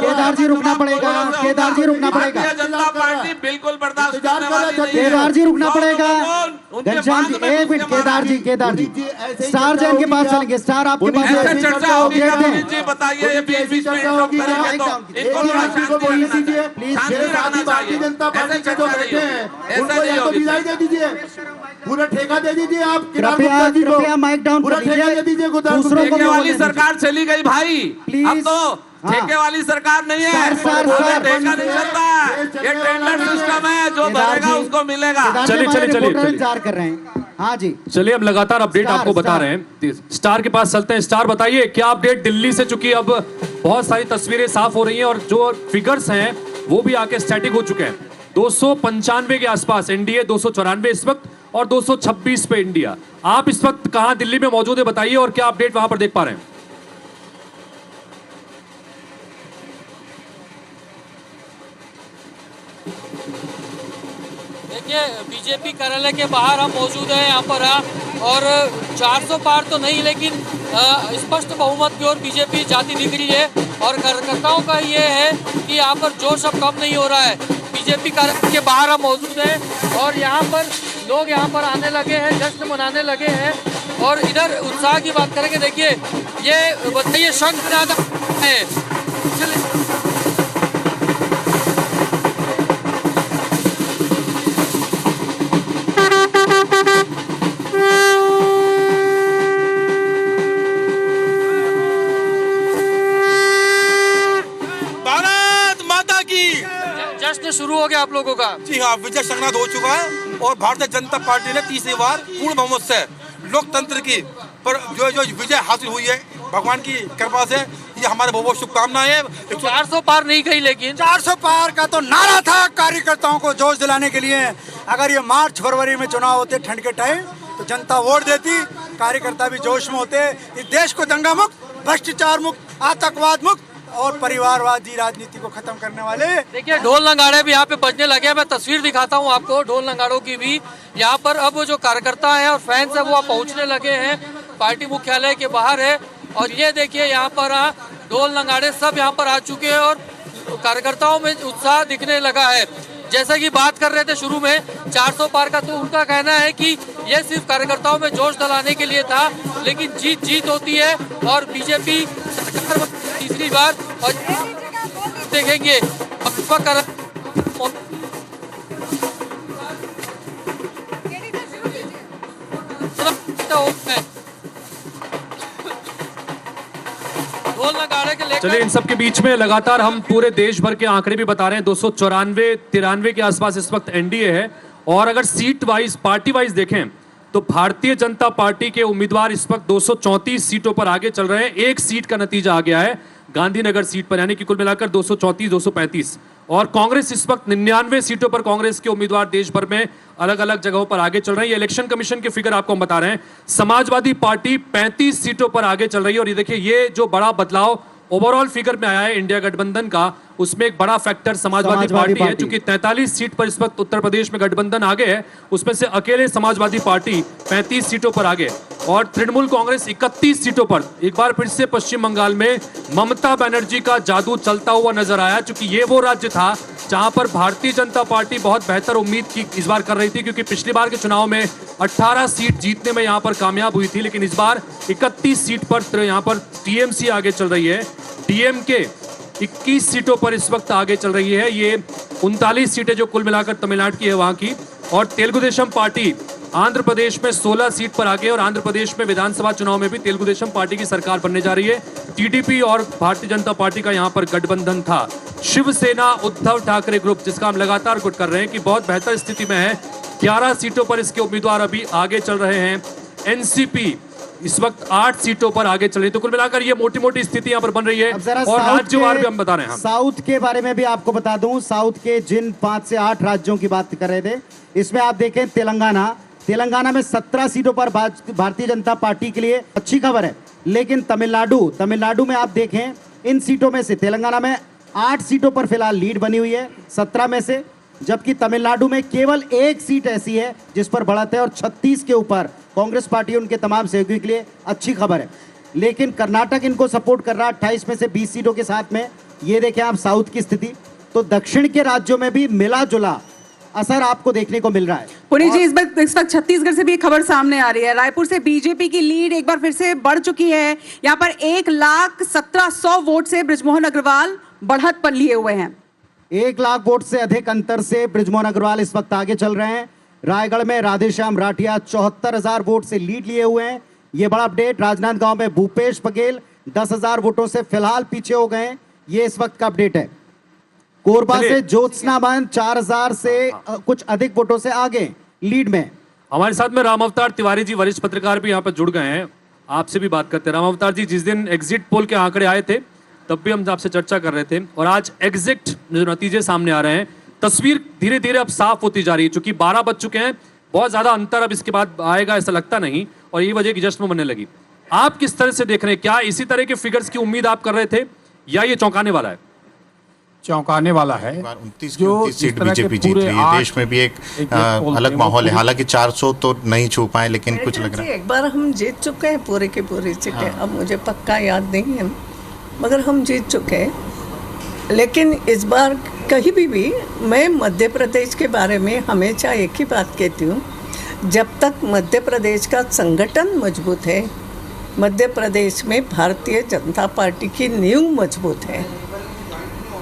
केदार जी रुकना पड़ेगा, केदार जी रुकना पड़ेगा, जनता पार्टी बिल्कुल बर्दाश्त करने वाली नहीं है। केदार जी रुकना पड़ेगा। घनश्याम जी एक मिनट, केदार जी स्टार जैन के पास चलेंगे। स्टार आपके पास चर्चा होगी, जी बताइए। ये 20 मिनट लोग करेंगे तो इनको भारतीय जनता पार्टी के जो बैठे हैं उनको या तो विदाई दे दीजिए, पूरा ठेका दे दीजिए। आप कृपया माइक डाउन पूरा ठेका दे दीजिए। ठेके वाली सरकार चली गई भाई, अब तो ठेके वाली सरकार नहीं है, ठेका नहीं चलता है, ये टेंडर सिस्टम है, जो भरेगा उसको मिलेगा। चलिए इंतजार कर रहे हैं। हाँ जी, चलिए हम लगातार अपडेट आपको बता रहे हैं। स्टार के पास चलते हैं। स्टार बताइए क्या अपडेट दिल्ली से, चूंकि अब बहुत सारी तस्वीरें साफ हो रही हैं और जो फिगर्स हैं वो भी आके स्टैटिक हो चुके हैं। 295 के आसपास एनडीए, 294 इस वक्त और 226 पे इंडिया। आप इस वक्त कहां दिल्ली में मौजूद है बताइए, और क्या अपडेट वहां पर देख पा रहे हैं? देखिए बीजेपी कार्यालय के बाहर हम मौजूद हैं। यहाँ पर और 400 पार तो नहीं, लेकिन स्पष्ट बहुमत की ओर बीजेपी जाती दिख रही है। और कार्यकर्ताओं का ये है कि यहाँ पर जोश अब कम नहीं हो रहा है। बीजेपी कार्यालय के बाहर हम मौजूद हैं और यहाँ पर लोग यहाँ पर आने लगे हैं, जश्न मनाने लगे हैं। और इधर उत्साह की बात करेंगे, देखिए ये बताइए शंख ज्यादा है। जश्न शुरू हो गया आप लोगों का? जी हाँ, विजय संग्राम हो चुका है और भारतीय जनता पार्टी ने तीसरी बार पूर्ण बहुमत से लोकतंत्र की पर जो विजय हासिल हुई है भगवान की कृपा से, ये हमारे बहुत बहुत शुभकामनाएं हैं। 400 पार नहीं कही, लेकिन 400 पार का तो नारा था कार्यकर्ताओं को जोश दिलाने के लिए। अगर ये मार्च फरवरी में चुनाव होते ठंड के टाइम तो जनता वोट देती, कार्यकर्ता भी जोश में होते। इस देश को दंगा मुक्त, भ्रष्टाचार मुक्त, आतंकवाद मुक्त और परिवारवादी राजनीति को खत्म करने वाले। देखिए ढोल नगाड़े भी यहाँ पे बजने लगे हैं। मैं तस्वीर दिखाता हूँ आपको ढोल नगाड़ों की भी। यहाँ पर अब जो कार्यकर्ता हैं और फैंस हैं वो पहुँचने लगे हैं, पार्टी मुख्यालय के बाहर है। और ये देखिए यहाँ पर ढोल नगाड़े सब यहाँ पर आ चुके हैं और कार्यकर्ताओं में उत्साह दिखने लगा है। जैसा कि बात कर रहे थे शुरू में 400 पार का, तो उनका कहना है कि ये सिर्फ कार्यकर्ताओं में जोश दिलाने के लिए था, लेकिन जीत होती है और बीजेपी तीसरी बार। और देखेंगे चलिए, इन सब के बीच में लगातार हम पूरे देश भर के आंकड़े भी बता रहे हैं। 294-93 के आसपास इस वक्त एनडीए है। और अगर सीट वाइज, पार्टी वाइज देखें तो भारतीय जनता पार्टी के उम्मीदवार इस वक्त 234 सीटों पर आगे चल रहे हैं। एक सीट का नतीजा आ गया है गांधीनगर सीट पर, यानी कि कुल मिलाकर 234-235। और कांग्रेस इस वक्त 99 सीटों पर कांग्रेस के उम्मीदवार देश भर में अलग अलग जगहों पर आगे चल रहे हैं। ये इलेक्शन कमीशन के फिगर आपको हम बता रहे हैं। समाजवादी पार्टी 35 सीटों पर आगे चल रही है। और ये देखिए, ये जो बड़ा बदलाव ओवरऑल फिगर में आया है इंडिया गठबंधन का, उसमें एक बड़ा फैक्टर समाजवादी पार्टी है। क्योंकि 43 सीट पर इस वक्त उत्तर प्रदेश में गठबंधन आगे है, उसमें से अकेले समाजवादी पार्टी 35 सीटों पर आगे। और तृणमूल कांग्रेस 31 सीटों पर। एक बार फिर से पश्चिम बंगाल में ममता बनर्जी का जादू चलता हुआ नजर आया, क्योंकि ये वो राज्य था जहां पर भारतीय जनता पार्टी बहुत बेहतर उम्मीद की इस बार कर रही थी, क्योंकि पिछली बार के चुनाव में 18 सीट जीतने में यहां पर कामयाब हुई थी। लेकिन इस बार 31 सीट पर यहां पर टीएमसी आगे चल रही है। डीएमके 21 सीटों पर इस वक्त आगे चल रही है। ये 39 सीटें जो कुल मिलाकर तमिलनाडु की है वहां की। और तेलुगु देशम पार्टी आंध्र प्रदेश में 16 सीट पर आगे। और आंध्र प्रदेश में विधानसभा चुनाव में भी तेलुगु देशम पार्टी की सरकार बनने जा रही है। टीडीपी और भारतीय जनता पार्टी का यहां पर गठबंधन था। शिवसेना उद्धव ठाकरे ग्रुप, जिसका हम लगातार गुट कर रहे हैं कि बहुत बेहतर स्थिति में है, 11 सीटों पर इसके उम्मीदवार अभी आगे चल रहे हैं। एनसीपी इस वक्त 8 सीटों पर आगे चल रही है। तो कुल मिलाकर ये मोटी मोटी स्थिति यहाँ पर बन रही है। और राज्यवार भी हम बता रहे हैं। साउथ के बारे में भी आपको बता दूं, साउथ के जिन 5 से 8 राज्यों की बात कर रहे थे, इसमें आप देखें तेलंगाना में 17 सीटों पर भारतीय जनता पार्टी के लिए अच्छी खबर है। लेकिन तमिलनाडु में आप देखें, इन सीटों में से तेलंगाना में 8 सीटों पर फिलहाल लीड बनी हुई है 17 में से, जबकि तमिलनाडु में केवल 1 सीट ऐसी है जिस पर बढ़त है। और 36 के ऊपर कांग्रेस पार्टी उनके तमाम सहयोगियों के लिए अच्छी खबर है। लेकिन कर्नाटक इनको सपोर्ट कर रहा है 28 में से 20 सीटों के साथ में। ये देखें आप साउथ की स्थिति। तो दक्षिण के राज्यों में भी मिला जुला असर आपको देखने को मिल रहा है। पुनीत जी, इस वक्त छत्तीसगढ़ से भी एक खबर सामने आ रही है। रायपुर से बीजेपी की लीड एक बार फिर से बढ़ चुकी है। यहाँ पर 1,17,100 वोट से बृजमोहन अग्रवाल बढ़त पर लिए हुए हैं। 1 लाख वोट से अधिक अंतर से बृजमोहन अग्रवाल इस वक्त आगे चल रहे हैं। रायगढ़ में राधेश्याम राठिया 74,000 वोट से लीड लिए हुए हैं। ये बड़ा अपडेट। राजनांदगांव में भूपेश बघेल 10,000 वोटों से फिलहाल पीछे हो गए हैं। ये इस वक्त का अपडेट है। कोरबा से ज्योत्सना मान 4,000 से कुछ अधिक वोटों से आगे लीड में। हमारे साथ में राम अवतार तिवारी जी, वरिष्ठ पत्रकार भी यहाँ पर जुड़ गए हैं। आपसे भी बात करते हैं। राम अवतार जी, जिस दिन एग्जिट पोल के आंकड़े आए थे तब भी हम आपसे चर्चा कर रहे थे, और आज एग्जिट जो नतीजे सामने आ रहे हैं, तस्वीर धीरे धीरे अब साफ होती जा रही है। चूंकि 12 बज चुके हैं, बहुत ज्यादा अंतर अब इसके बाद आएगा ऐसा लगता नहीं, और यही वजह की जश्न बनने लगी। आप किस तरह से देख रहे हैं? क्या इसी तरह के फिगर्स की उम्मीद आप कर रहे थे या ये चौंकाने वाला है? चौंकाने वाला है। 29 की 29 सीट बीजेपी जीत रही है। देश में भी एक अलग माहौल है। हालांकि 400 तो नहीं छू पाए, लेकिन कुछ लग रहा है। एक बार हम जीत चुके हैं पूरे की पूरी सीटें। अब मुझे पक्का याद नहीं है, मगर हम जीत चुके हैं। लेकिन इस बार कहीं भी मैं मध्य प्रदेश के बारे में हमेशा एक ही बात कहती हूँ, जब तक मध्य प्रदेश का संगठन मजबूत है, मध्य प्रदेश में भारतीय जनता पार्टी की नींव मजबूत है,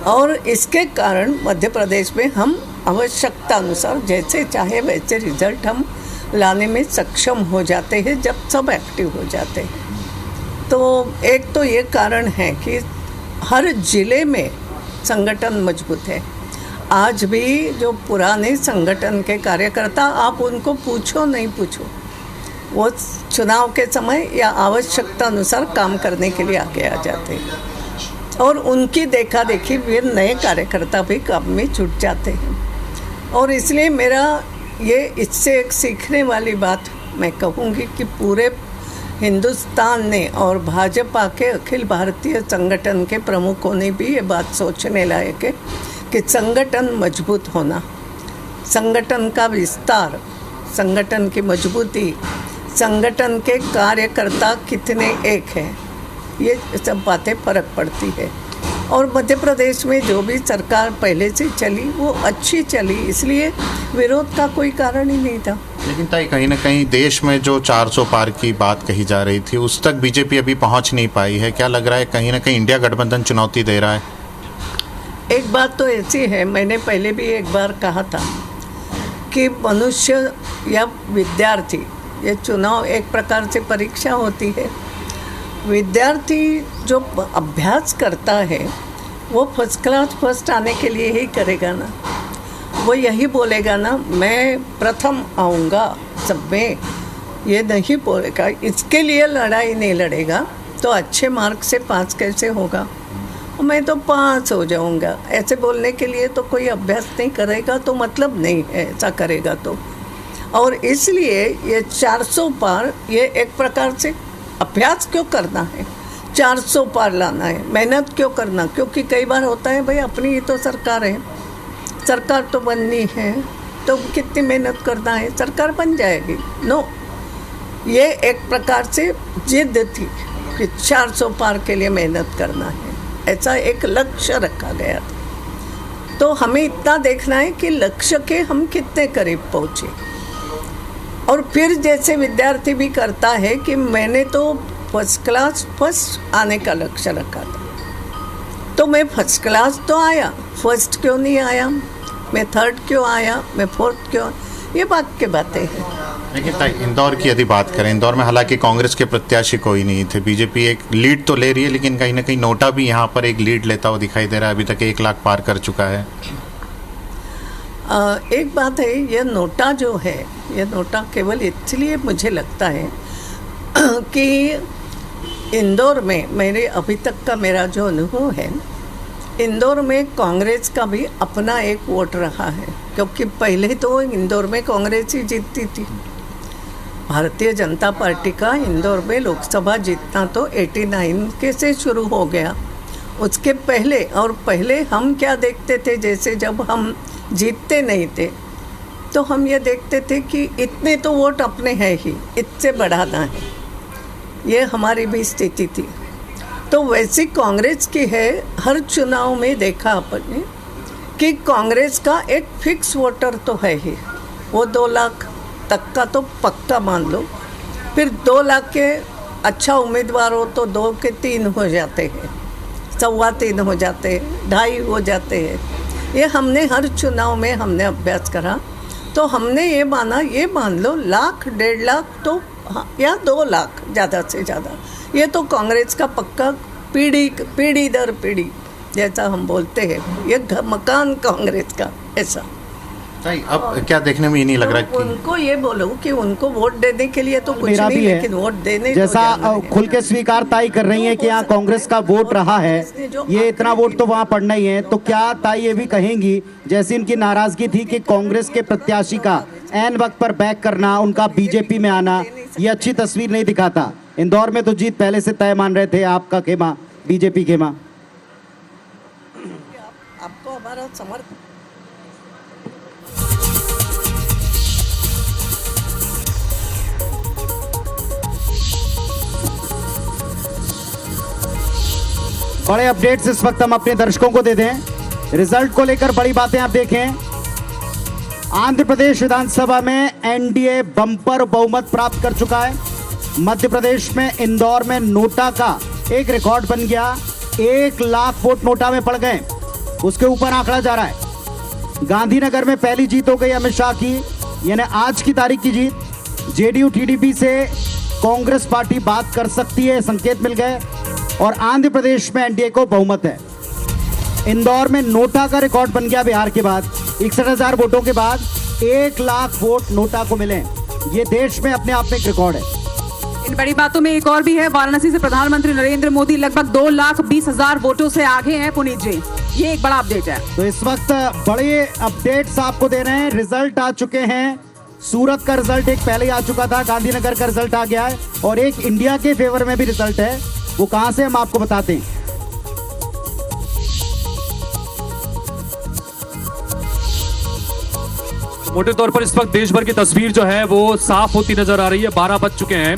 और इसके कारण मध्य प्रदेश में हम आवश्यकता अनुसार जैसे चाहे वैसे रिजल्ट हम लाने में सक्षम हो जाते हैं जब सब एक्टिव हो जाते हैं। तो एक तो ये कारण है कि हर जिले में संगठन मजबूत है। आज भी जो पुराने संगठन के कार्यकर्ता, आप उनको पूछो नहीं पूछो, वो चुनाव के समय या आवश्यकता अनुसार काम करने के लिए आगे आ जाते हैं, और उनकी देखा देखी फिर नए कार्यकर्ता भी काम में जुट जाते हैं। और इसलिए मेरा ये इससे एक सीखने वाली बात मैं कहूँगी कि पूरे हिंदुस्तान ने और भाजपा के अखिल भारतीय संगठन के प्रमुखों ने भी ये बात सोचने लायक है कि संगठन मजबूत होना, संगठन का विस्तार, संगठन की मजबूती, संगठन के कार्यकर्ता कितने एक हैं, ये सब बातें फ़र्क पड़ती है। और मध्य प्रदेश में जो भी सरकार पहले से चली वो अच्छी चली, इसलिए विरोध का कोई कारण ही नहीं था। लेकिन ताई, कहीं ना कहीं देश में जो 400 पार की बात कही जा रही थी, उस तक बीजेपी अभी पहुंच नहीं पाई है। क्या लग रहा है कहीं ना कहीं इंडिया गठबंधन चुनौती दे रहा है? एक बात तो ऐसी है, मैंने पहले भी एक बार कहा था कि मनुष्य या विद्यार्थी, ये चुनाव एक प्रकार से परीक्षा होती है। विद्यार्थी जो अभ्यास करता है वो फर्स्ट क्लास फर्स्ट आने के लिए ही करेगा ना, वो यही बोलेगा ना मैं प्रथम आऊँगा सब में, ये नहीं बोलेगा। इसके लिए लड़ाई नहीं लड़ेगा तो अच्छे मार्क से पास कैसे होगा, मैं तो पास हो जाऊँगा, ऐसे बोलने के लिए तो कोई अभ्यास नहीं करेगा, तो मतलब नहीं है ऐसा करेगा तो। और इसलिए ये 400 पार, ये एक प्रकार से अभ्यास क्यों करना है, 400 पार लाना है, मेहनत क्यों करना? क्योंकि कई बार होता है भाई अपनी ही तो सरकार है, सरकार तो बननी है, तो कितनी मेहनत करना है, सरकार बन जाएगी। नो, ये एक प्रकार से जिद थी कि 400 पार के लिए मेहनत करना है, ऐसा एक लक्ष्य रखा गया था। तो हमें इतना देखना है कि लक्ष्य के हम कितने करीब पहुँचे। और फिर जैसे विद्यार्थी भी करता है कि मैंने तो फर्स्ट क्लास फर्स्ट आने का लक्ष्य रखा था, तो मैं फर्स्ट क्लास तो आया, फर्स्ट क्यों नहीं आया, मैं थर्ड क्यों आया, मैं फोर्थ क्यों, ये बात की बातें हैं। लेकिन ताई, इंदौर की यदि बात करें, इंदौर में हालांकि कांग्रेस के प्रत्याशी कोई नहीं थे, बीजेपी एक लीड तो ले रही है, लेकिन कहीं ना कहीं नोटा भी यहाँ पर एक लीड लेता हुआ दिखाई दे रहा है। अभी तक 1 लाख पार कर चुका है। एक बात है, ये नोटा जो है, ये नोटा केवल इसलिए मुझे लगता है कि इंदौर में मेरे अभी तक का मेरा जो अनुभव है, इंदौर में कांग्रेस का भी अपना एक वोट रहा है, क्योंकि पहले तो इंदौर में कांग्रेस ही जीतती थी। भारतीय जनता पार्टी का इंदौर में लोकसभा जीतना तो 89 के से शुरू हो गया। उसके पहले, और पहले हम क्या देखते थे, जैसे जब हम जीतते नहीं थे तो हम ये देखते थे कि इतने तो वोट अपने हैं ही, इससे बढ़ाना है, ये हमारी भी स्थिति थी। तो वैसी कांग्रेस की है, हर चुनाव में देखा आपने कि कांग्रेस का एक फिक्स वोटर तो है ही, वो 2 लाख तक का तो पक्का मान लो, फिर 2 लाख के अच्छा उम्मीदवार हो तो 2 के 3 हो जाते हैं, 3.25 हो जाते हैं, 2.5 हो जाते हैं। ये हमने हर चुनाव में हमने अभ्यास करा, तो हमने ये माना, ये मान लो 1 लाख 1.5 लाख तो या 2 लाख ज़्यादा से ज़्यादा, ये तो कांग्रेस का पक्का पीढ़ी दर पीढ़ी जैसा हम बोलते हैं, ये मकान कांग्रेस का ऐसा। अब क्या देखने में ये नहीं लग रहा कि उनको ये बोलो कि उनको वोट देने के लिए तो कुछ मेरा नहीं, भी है, लेकिन वोट देने जैसा तो जाना है। खुल के स्वीकार ताई कर रही है कि यहाँ कांग्रेस का वोट रहा है, ये इतना वोट तो वहाँ पड़ना ही है। तो क्या ताई ये भी कहेंगी, जैसी इनकी नाराजगी थी कि कांग्रेस के प्रत्याशी का ऐन वक्त पर बैक करना, उनका बीजेपी में आना, ये अच्छी तस्वीर नहीं दिखाता? इंदौर में तो जीत पहले से तय मान रहे थे, आपका खेमा बीजेपी खेमा। समर्थन। बड़े अपडेट्स इस वक्त हम अपने दर्शकों को दे दें। रिजल्ट को लेकर बड़ी बातें आप देखें। आंध्र प्रदेश विधानसभा में एनडीए बम्पर बहुमत प्राप्त कर चुका है। मध्य प्रदेश में इंदौर में नोटा का एक रिकॉर्ड बन गया। 1 लाख वोट नोटा में पड़ गए, उसके ऊपर आंकड़ा जा रहा है। गांधीनगर में पहली जीत हो गई अमित शाह की, यानी आज की तारीख की जीत। जेडीयू टीडीपी से कांग्रेस पार्टी बात कर सकती है, संकेत मिल गए। और आंध्र प्रदेश में एनडीए को बहुमत है। इंदौर में नोटा का रिकॉर्ड बन गया बिहार के बाद। 61,000 वोटों के बाद 1 लाख वोट नोटा को मिले। ये देश में अपने आप में एक रिकॉर्ड है। इन बड़ी बातों में एक और भी है। वाराणसी से प्रधानमंत्री नरेंद्र मोदी लगभग 2,20,000 वोटों से आगे हैं पुनीत जी। ये एक बड़ा अपडेट है। तो इस वक्त बड़े अपडेट्स आपको दे रहे हैं। रिजल्ट आ चुके हैं। सूरत का रिजल्ट एक पहले आ चुका था, गांधीनगर का रिजल्ट आ गया है और एक इंडिया के फेवर में भी रिजल्ट है। वो कहां से हम आपको बताते हैं। मोटे तौर पर इस वक्त देश भर की तस्वीर जो है वो साफ होती नजर आ रही है। 12 बज चुके हैं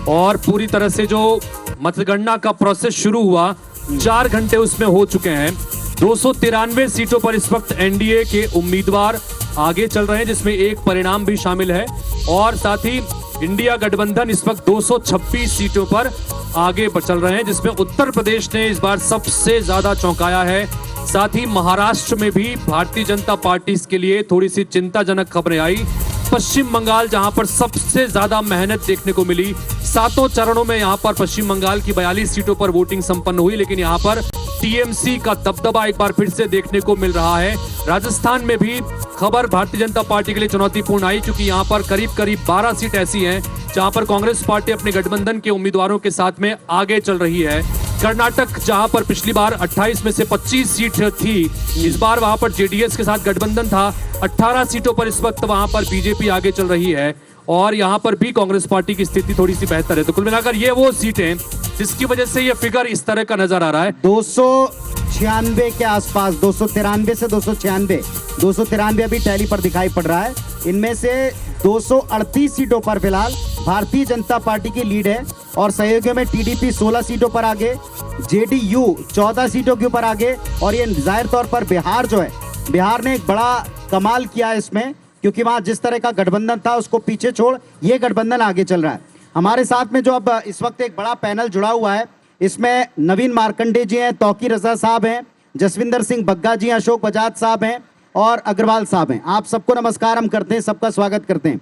और पूरी तरह से जो मतगणना का प्रोसेस शुरू हुआ 4 घंटे उसमें हो चुके हैं। 293 सीटों पर इस वक्त एनडीए के उम्मीदवार आगे चल रहे हैं, जिसमें एक परिणाम भी शामिल है। और साथ ही इंडिया गठबंधन इस वक्त 226 सीटों पर आगे चल रहे हैं, जिसमें उत्तर प्रदेश ने इस बार सबसे ज्यादा चौंकाया है। साथ ही महाराष्ट्र में भी भारतीय जनता पार्टी के लिए थोड़ी सी चिंताजनक खबरें आई। पश्चिम बंगाल जहां पर सबसे ज्यादा मेहनत देखने को मिली, 7 चरणों में यहां पर पश्चिम बंगाल की 42 सीटों पर वोटिंग संपन्न हुई, लेकिन यहां पर टीएमसी का दबदबा एक बार फिर से देखने को मिल रहा है। राजस्थान में भी खबर भारतीय जनता पार्टी के लिए चुनौतीपूर्ण आई, क्योंकि यहां पर करीब 12 सीट ऐसी हैं जहां पर कांग्रेस पार्टी अपने गठबंधन के उम्मीदवारों के साथ में आगे चल रही है। कर्नाटक जहां पर पिछली बार 28 में से 25 सीट थी, इस बार वहां पर जेडीएस के साथ गठबंधन था। 18 सीटों पर इस वक्त वहां पर बीजेपी आगे चल रही है और यहां पर भी कांग्रेस पार्टी की स्थिति थोड़ी सी बेहतर है। तो कुल मिलाकर ये वो सीटें जिसकी वजह से ये फिगर इस तरह का नजर आ रहा है। 296 के आसपास, 293 से 296, 293 अभी टैली पर दिखाई पड़ रहा है। इनमें से 238 सीटों पर फिलहाल भारतीय जनता पार्टी की लीड है और सहयोगियों में टीडीपी 16 सीटों पर आगे, जेडीयू 14 सीटों के ऊपर आगे। और ये जाहिर तौर पर बिहार जो है, बिहार ने एक बड़ा कमाल किया है इसमें, क्योंकि वहां जिस तरह का गठबंधन था उसको पीछे छोड़ ये गठबंधन आगे चल रहा है। हमारे साथ में जो अब इस वक्त एक बड़ा पैनल जुड़ा हुआ है, इसमें नवीन मार्कंडे जी हैं, तौकीर रजा साहब हैं, जसविंदर सिंह बग्गा जी, अशोक बजाज साहब हैं और अग्रवाल साहब हैं। आप सबको नमस्कार हम करते हैं, सबका स्वागत करते हैं।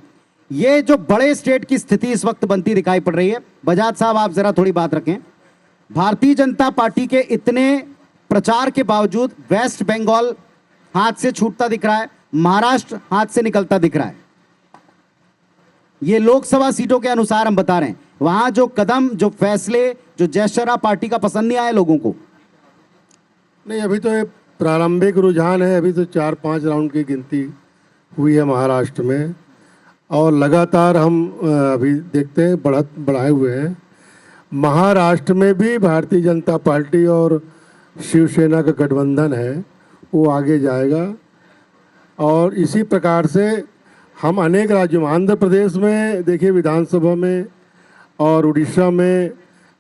ये जो बड़े स्टेट की स्थिति इस वक्त बनती दिखाई पड़ रही है, बजाज साहब आप जरा थोड़ी बात रखें। भारतीय जनता पार्टी के इतने प्रचार के बावजूद वेस्ट बंगाल हाथ से छूटता दिख रहा है, महाराष्ट्र हाथ से निकलता दिख रहा है। ये लोकसभा सीटों के अनुसार हम बता रहे हैं। वहां जो कदम, जो फैसले, जो जयशरा पार्टी का पसंद नहीं आया लोगों को। नहीं, अभी तो ये प्रारंभिक रुझान है। अभी तो 4-5 राउंड की गिनती हुई है महाराष्ट्र में और लगातार हम अभी देखते हैं बढ़ाए हुए हैं। महाराष्ट्र में भी भारतीय जनता पार्टी और शिवसेना का गठबंधन है, वो आगे जाएगा। और इसी प्रकार से हम अनेक राज्यों में, आंध्र प्रदेश में देखिए विधानसभा में और उड़ीसा में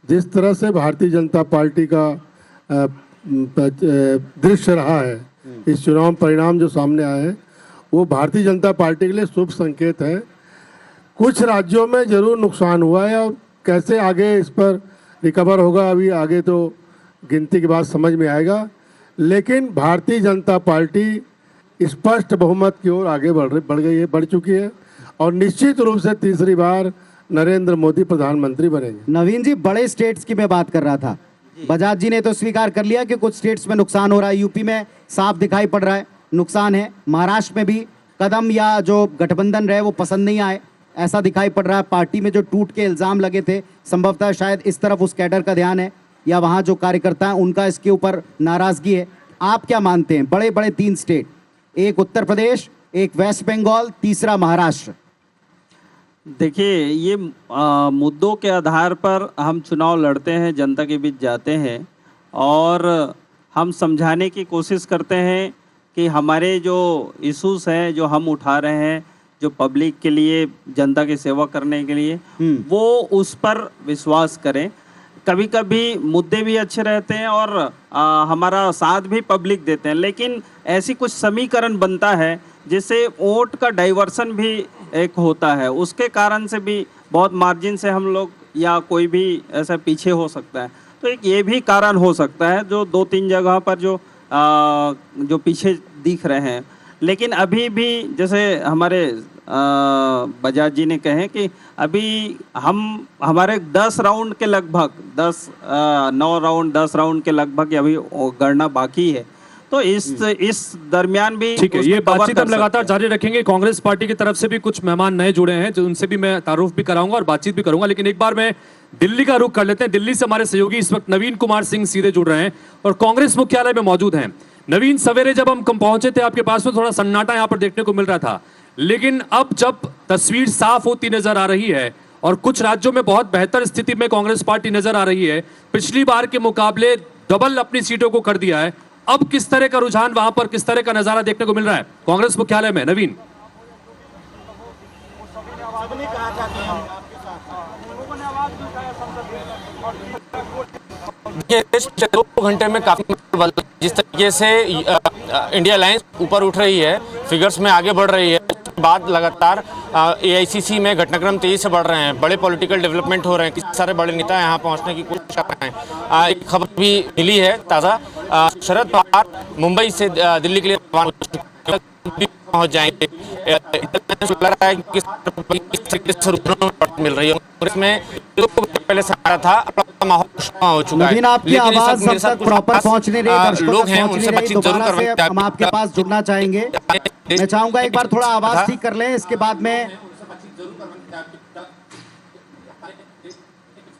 जिस तरह से भारतीय जनता पार्टी का दृश्य रहा है, इस चुनाव परिणाम जो सामने आए हैं वो भारतीय जनता पार्टी के लिए शुभ संकेत है। कुछ राज्यों में जरूर नुकसान हुआ है और कैसे आगे इस पर रिकवर होगा अभी आगे तो गिनती के बाद समझ में आएगा। लेकिन भारतीय जनता पार्टी स्पष्ट बहुमत की ओर आगे बढ़ चुकी है और निश्चित रूप से तीसरी बार नरेंद्र मोदी प्रधानमंत्री बनेंगे। नवीन जी, बड़े स्टेट्स की मैं बात कर रहा था। बजाज जी ने तो स्वीकार कर लिया कि कुछ स्टेट्स में नुकसान हो रहा है। यूपी में साफ दिखाई पड़ रहा है नुकसान है। महाराष्ट्र में भी कदम या जो गठबंधन रहे वो पसंद नहीं आए, ऐसा दिखाई पड़ रहा है। पार्टी में जो टूट के इल्जाम लगे थे, संभवतः शायद इस तरफ उस कैडर का ध्यान है या वहाँ जो कार्यकर्ता हैं उनका इसके ऊपर नाराजगी है। आप क्या मानते हैं? बड़े बड़े 3 स्टेट, एक उत्तर प्रदेश, एक वेस्ट बंगाल, तीसरा महाराष्ट्र। देखिए, ये मुद्दों के आधार पर हम चुनाव लड़ते हैं, जनता के बीच जाते हैं और हम समझाने की कोशिश करते हैं कि हमारे जो इश्यूज हैं जो हम उठा रहे हैं जो पब्लिक के लिए जनता की सेवा करने के लिए वो उस पर विश्वास करें। कभी कभी मुद्दे भी अच्छे रहते हैं और हमारा साथ भी पब्लिक देते हैं, लेकिन ऐसी कुछ समीकरण बनता है जिससे वोट का डाइवर्सन भी एक होता है, उसके कारण से भी बहुत मार्जिन से हम लोग या कोई भी ऐसा पीछे हो सकता है। तो एक ये भी कारण हो सकता है जो 2-3 जगह पर जो पीछे दिख रहे हैं। लेकिन अभी भी जैसे हमारे बजाज जी ने कहे कि अभी हमारे 10 राउंड के लगभग 9 राउंड 10 राउंड के लगभग अभी गणना बाकी है। तो इस दरमियान भी ठीक है, ये बातचीत हम लगातार जारी रखेंगे। कांग्रेस पार्टी की तरफ से भी कुछ मेहमान नए जुड़े हैं जो उनसे भी मैं तारुफ भी कराऊंगा और बातचीत भी करूंगा, लेकिन एक बार मैं दिल्ली का रुख कर लेते हैं। दिल्ली से हमारे सहयोगी इस वक्त नवीन कुमार सिंह सीधे जुड़ रहे हैं और कांग्रेस मुख्यालय में मौजूद हैं। नवीन, सवेरे जब हम पहुंचे थे आपके पास में थोड़ा सन्नाटा यहाँ पर देखने को मिल रहा था, लेकिन अब जब तस्वीर साफ होती नजर आ रही है और कुछ राज्यों में बहुत बेहतर स्थिति में कांग्रेस पार्टी नजर आ रही है, पिछली बार के मुकाबले डबल अपनी सीटों को कर दिया है, अब किस तरह का रुझान वहां पर किस तरह का नजारा देखने को मिल रहा है कांग्रेस मुख्यालय में? नवीन, पिछले 2 घंटे में काफी जिस तरीके से इंडिया अलायंस ऊपर उठ रही है, फिगर्स में आगे बढ़ रही है, बाद लगातार AICC में घटनाक्रम तेजी से बढ़ रहे हैं, बड़े पॉलिटिकल डेवलपमेंट हो रहे हैं, कितने सारे बड़े नेता यहाँ पहुँचने की कोशिश कर रहे हैं। एक खबर भी मिली है ताज़ा, शरद पवार मुंबई से दिल्ली के लिए पहुँच जाएंगे। लग रहा है कि मिल रही है इसमें पहले सहारा था माहौल हो चुका है। नवीन, आपकी आवाज सब तक प्रॉपर पहुंच नहीं रही, लोग हैं उनसे बातचीत जरूर करवाएंगे। हम आपके पास जुड़ना चाहेंगे। मैं चाहूंगा एक बार थोड़ा आवाज ठीक कर लें, इसके बाद में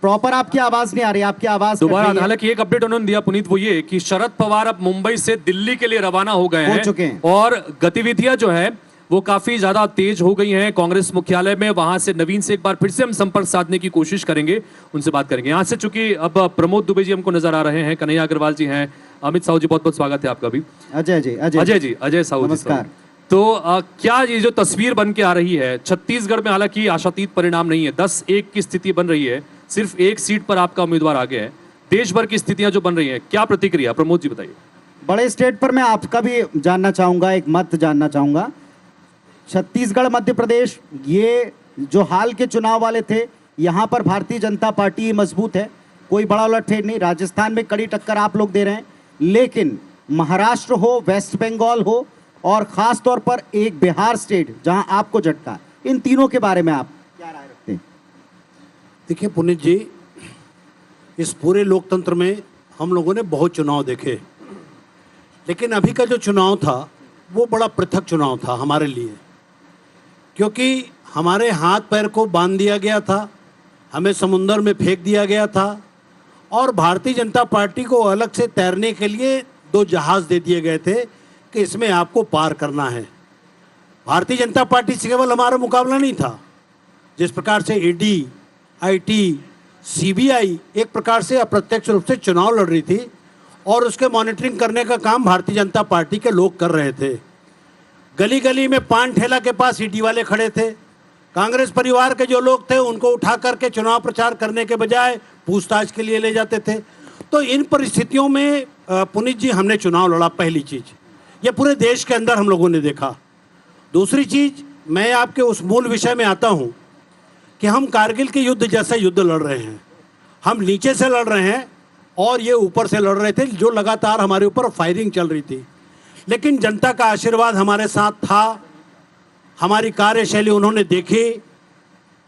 प्रॉपर आपकी आवाज नहीं आ रही, आपकी आवाज दोबारा। हालांकि एक अपडेट उन्होंने दिया पुनीत, वो ये कि शरद पवार अब मुंबई से दिल्ली के लिए रवाना हो गए हैं और गतिविधियां जो है वो काफी ज्यादा तेज हो गई हैं कांग्रेस मुख्यालय में। वहां से नवीन से एक बार फिर से हम संपर्क साधने की कोशिश करेंगे, उनसे बात करेंगे। यहाँ से चूंकि अब प्रमोद दुबे जी हमको नजर आ रहे हैं, कन्हैया अग्रवाल जी हैं, अमित साहू जी, बहुत बहुत स्वागत है आपका भी। अजय साहू, नमस्कार। तो क्या ये जो तस्वीर बन के आ रही है छत्तीसगढ़ में, हालांकि आशातीत परिणाम नहीं है, 10-1 की स्थिति बन रही है, सिर्फ 1 सीट पर आपका उम्मीदवार आगे है, देश भर की स्थितियां जो बन रही हैं, क्या प्रतिक्रिया? प्रमोद जी बताइए। बड़े स्टेट पर मैं आपका भी जानना चाहूंगा, एक मत जानना चाहूंगा। छत्तीसगढ़, मध्य प्रदेश, ये जो हाल के चुनाव वाले थे, यहाँ पर भारतीय जनता पार्टी मजबूत है, कोई बड़ा उलटफेर नहीं। राजस्थान में कड़ी टक्कर आप लोग दे रहे हैं, लेकिन महाराष्ट्र हो, वेस्ट बंगाल हो और खास तौर पर एक बिहार स्टेट जहां आपको झटका, इन तीनों के बारे में आप क्या राय रखते हैं? देखिए पुनीत जी, इस पूरे लोकतंत्र में हम लोगों ने बहुत चुनाव देखे, लेकिन अभी का जो चुनाव था वो बड़ा पृथक चुनाव था हमारे लिए, क्योंकि हमारे हाथ पैर को बांध दिया गया था, हमें समुंदर में फेंक दिया गया था और भारतीय जनता पार्टी को अलग से तैरने के लिए 2 जहाज दे दिए गए थे कि इसमें आपको पार करना है। भारतीय जनता पार्टी से केवल हमारा मुकाबला नहीं था, जिस प्रकार से ED, IT, CBI एक प्रकार से अप्रत्यक्ष रूप से चुनाव लड़ रही थी और उसके मॉनिटरिंग करने का काम भारतीय जनता पार्टी के लोग कर रहे थे। गली गली में पान ठेला के पास ED वाले खड़े थे, कांग्रेस परिवार के जो लोग थे उनको उठा करके चुनाव प्रचार करने के बजाय पूछताछ के लिए ले जाते थे। तो इन परिस्थितियों में पुनीत जी हमने चुनाव लड़ा, पहली चीज़ ये पूरे देश के अंदर हम लोगों ने देखा। दूसरी चीज़, मैं आपके उस मूल विषय में आता हूँ कि हम कारगिल के युद्ध जैसा युद्ध लड़ रहे हैं, हम नीचे से लड़ रहे हैं और ये ऊपर से लड़ रहे थे, जो लगातार हमारे ऊपर फायरिंग चल रही थी, लेकिन जनता का आशीर्वाद हमारे साथ था, हमारी कार्यशैली उन्होंने देखी।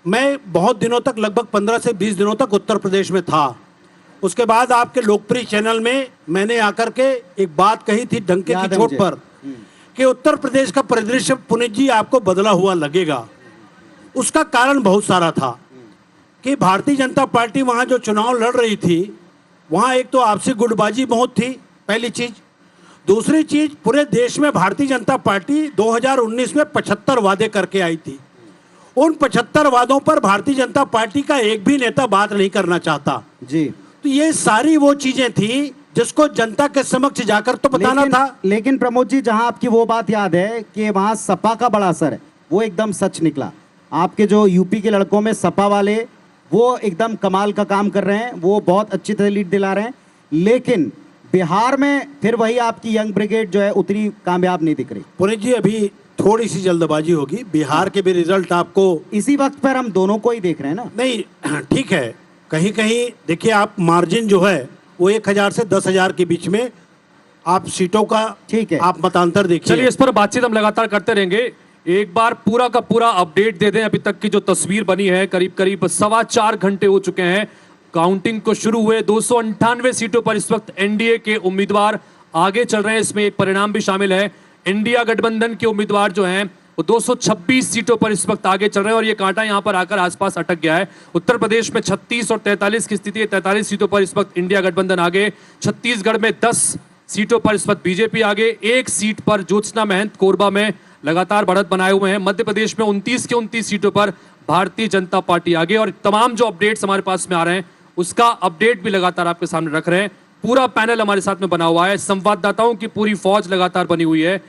मैं बहुत दिनों तक, लगभग 15 से 20 दिनों तक उत्तर प्रदेश में था। उसके बाद आपके लोकप्रिय चैनल में मैंने आकर के एक बात कही थी डंके की चोट पर कि उत्तर प्रदेश का परिदृश्य पुनीत जी आपको बदला हुआ लगेगा। उसका कारण बहुत सारा था कि भारतीय जनता पार्टी वहाँ जो चुनाव लड़ रही थी, वहाँ एक तो आपसी गुटबाजी बहुत थी, पहली चीज़। दूसरी चीज़, पूरे देश में भारतीय जनता पार्टी 2019 में 75 वादे करके आई थी। उन 75 वादों पर भारतीय जनता पार्टी का एक भी नेता बात नहीं करना चाहता जी। तो ये सारी वो चीज़ें थी जिसको जनता के समक्ष जाकर तो बताना था। लेकिन प्रमोद जी, जहां आपकी वो बात याद है कि वहां सपा का बड़ा असर है, वो एकदम सच निकला। आपके जो यूपी के लड़कों में सपा वाले वो एकदम कमाल का काम कर रहे हैं, वो बहुत अच्छी तरह लीड दिला रहे हैं। लेकिन बिहार में फिर वही आपकी यंग ब्रिगेड जो है उतनी कामयाब नहीं दिख रही। पुनीत जी, अभी थोड़ी सी जल्दबाजी होगी, बिहार के भी रिजल्ट आपको इसी वक्त पर हम दोनों को ही देख रहे हैं ना। नहीं, ठीक है, कहीं कहीं देखिए आप मार्जिन जो है वो 1000 से 10,000 के बीच में आप सीटों का, ठीक है, आप मतांतर देखिए। चलिए, इस पर बातचीत हम लगातार करते रहेंगे। एक बार पूरा का पूरा अपडेट दे दें। अभी तक की जो तस्वीर बनी है, करीब करीब 4.25 घंटे हो चुके हैं काउंटिंग को शुरू हुए। 298 सीटों पर इस वक्त एनडीए के उम्मीदवार आगे चल रहे हैं। इसमें एक परिणाम भी शामिल है, इंडिया गठबंधन के उम्मीदवार जो हैं वो 226 सीटों पर इस वक्त आगे चल रहे हैं। और ये कांटा यहां पर आकर आसपास अटक गया है। उत्तर प्रदेश में 36 और 43 की स्थिति है। 43 सीटों पर इस वक्त इंडिया गठबंधन आगे, छत्तीसगढ़ में 10 सीटों पर इस वक्त बीजेपी आगे, 1 सीट पर ज्योत्सना महंत कोरबा में लगातार बढ़त बनाए हुए हैं। मध्य प्रदेश में 29 के 29 सीटों पर भारतीय जनता पार्टी आगे। और तमाम जो अपडेट्स हमारे पास में आ रहे हैं उसका अपडेट भी लगातार आपके सामने रख रहे हैं। पूरा पैनल हमारे साथ में बना हुआ है, संवाददाताओं की पूरी फौज लगातार बनी हुई है।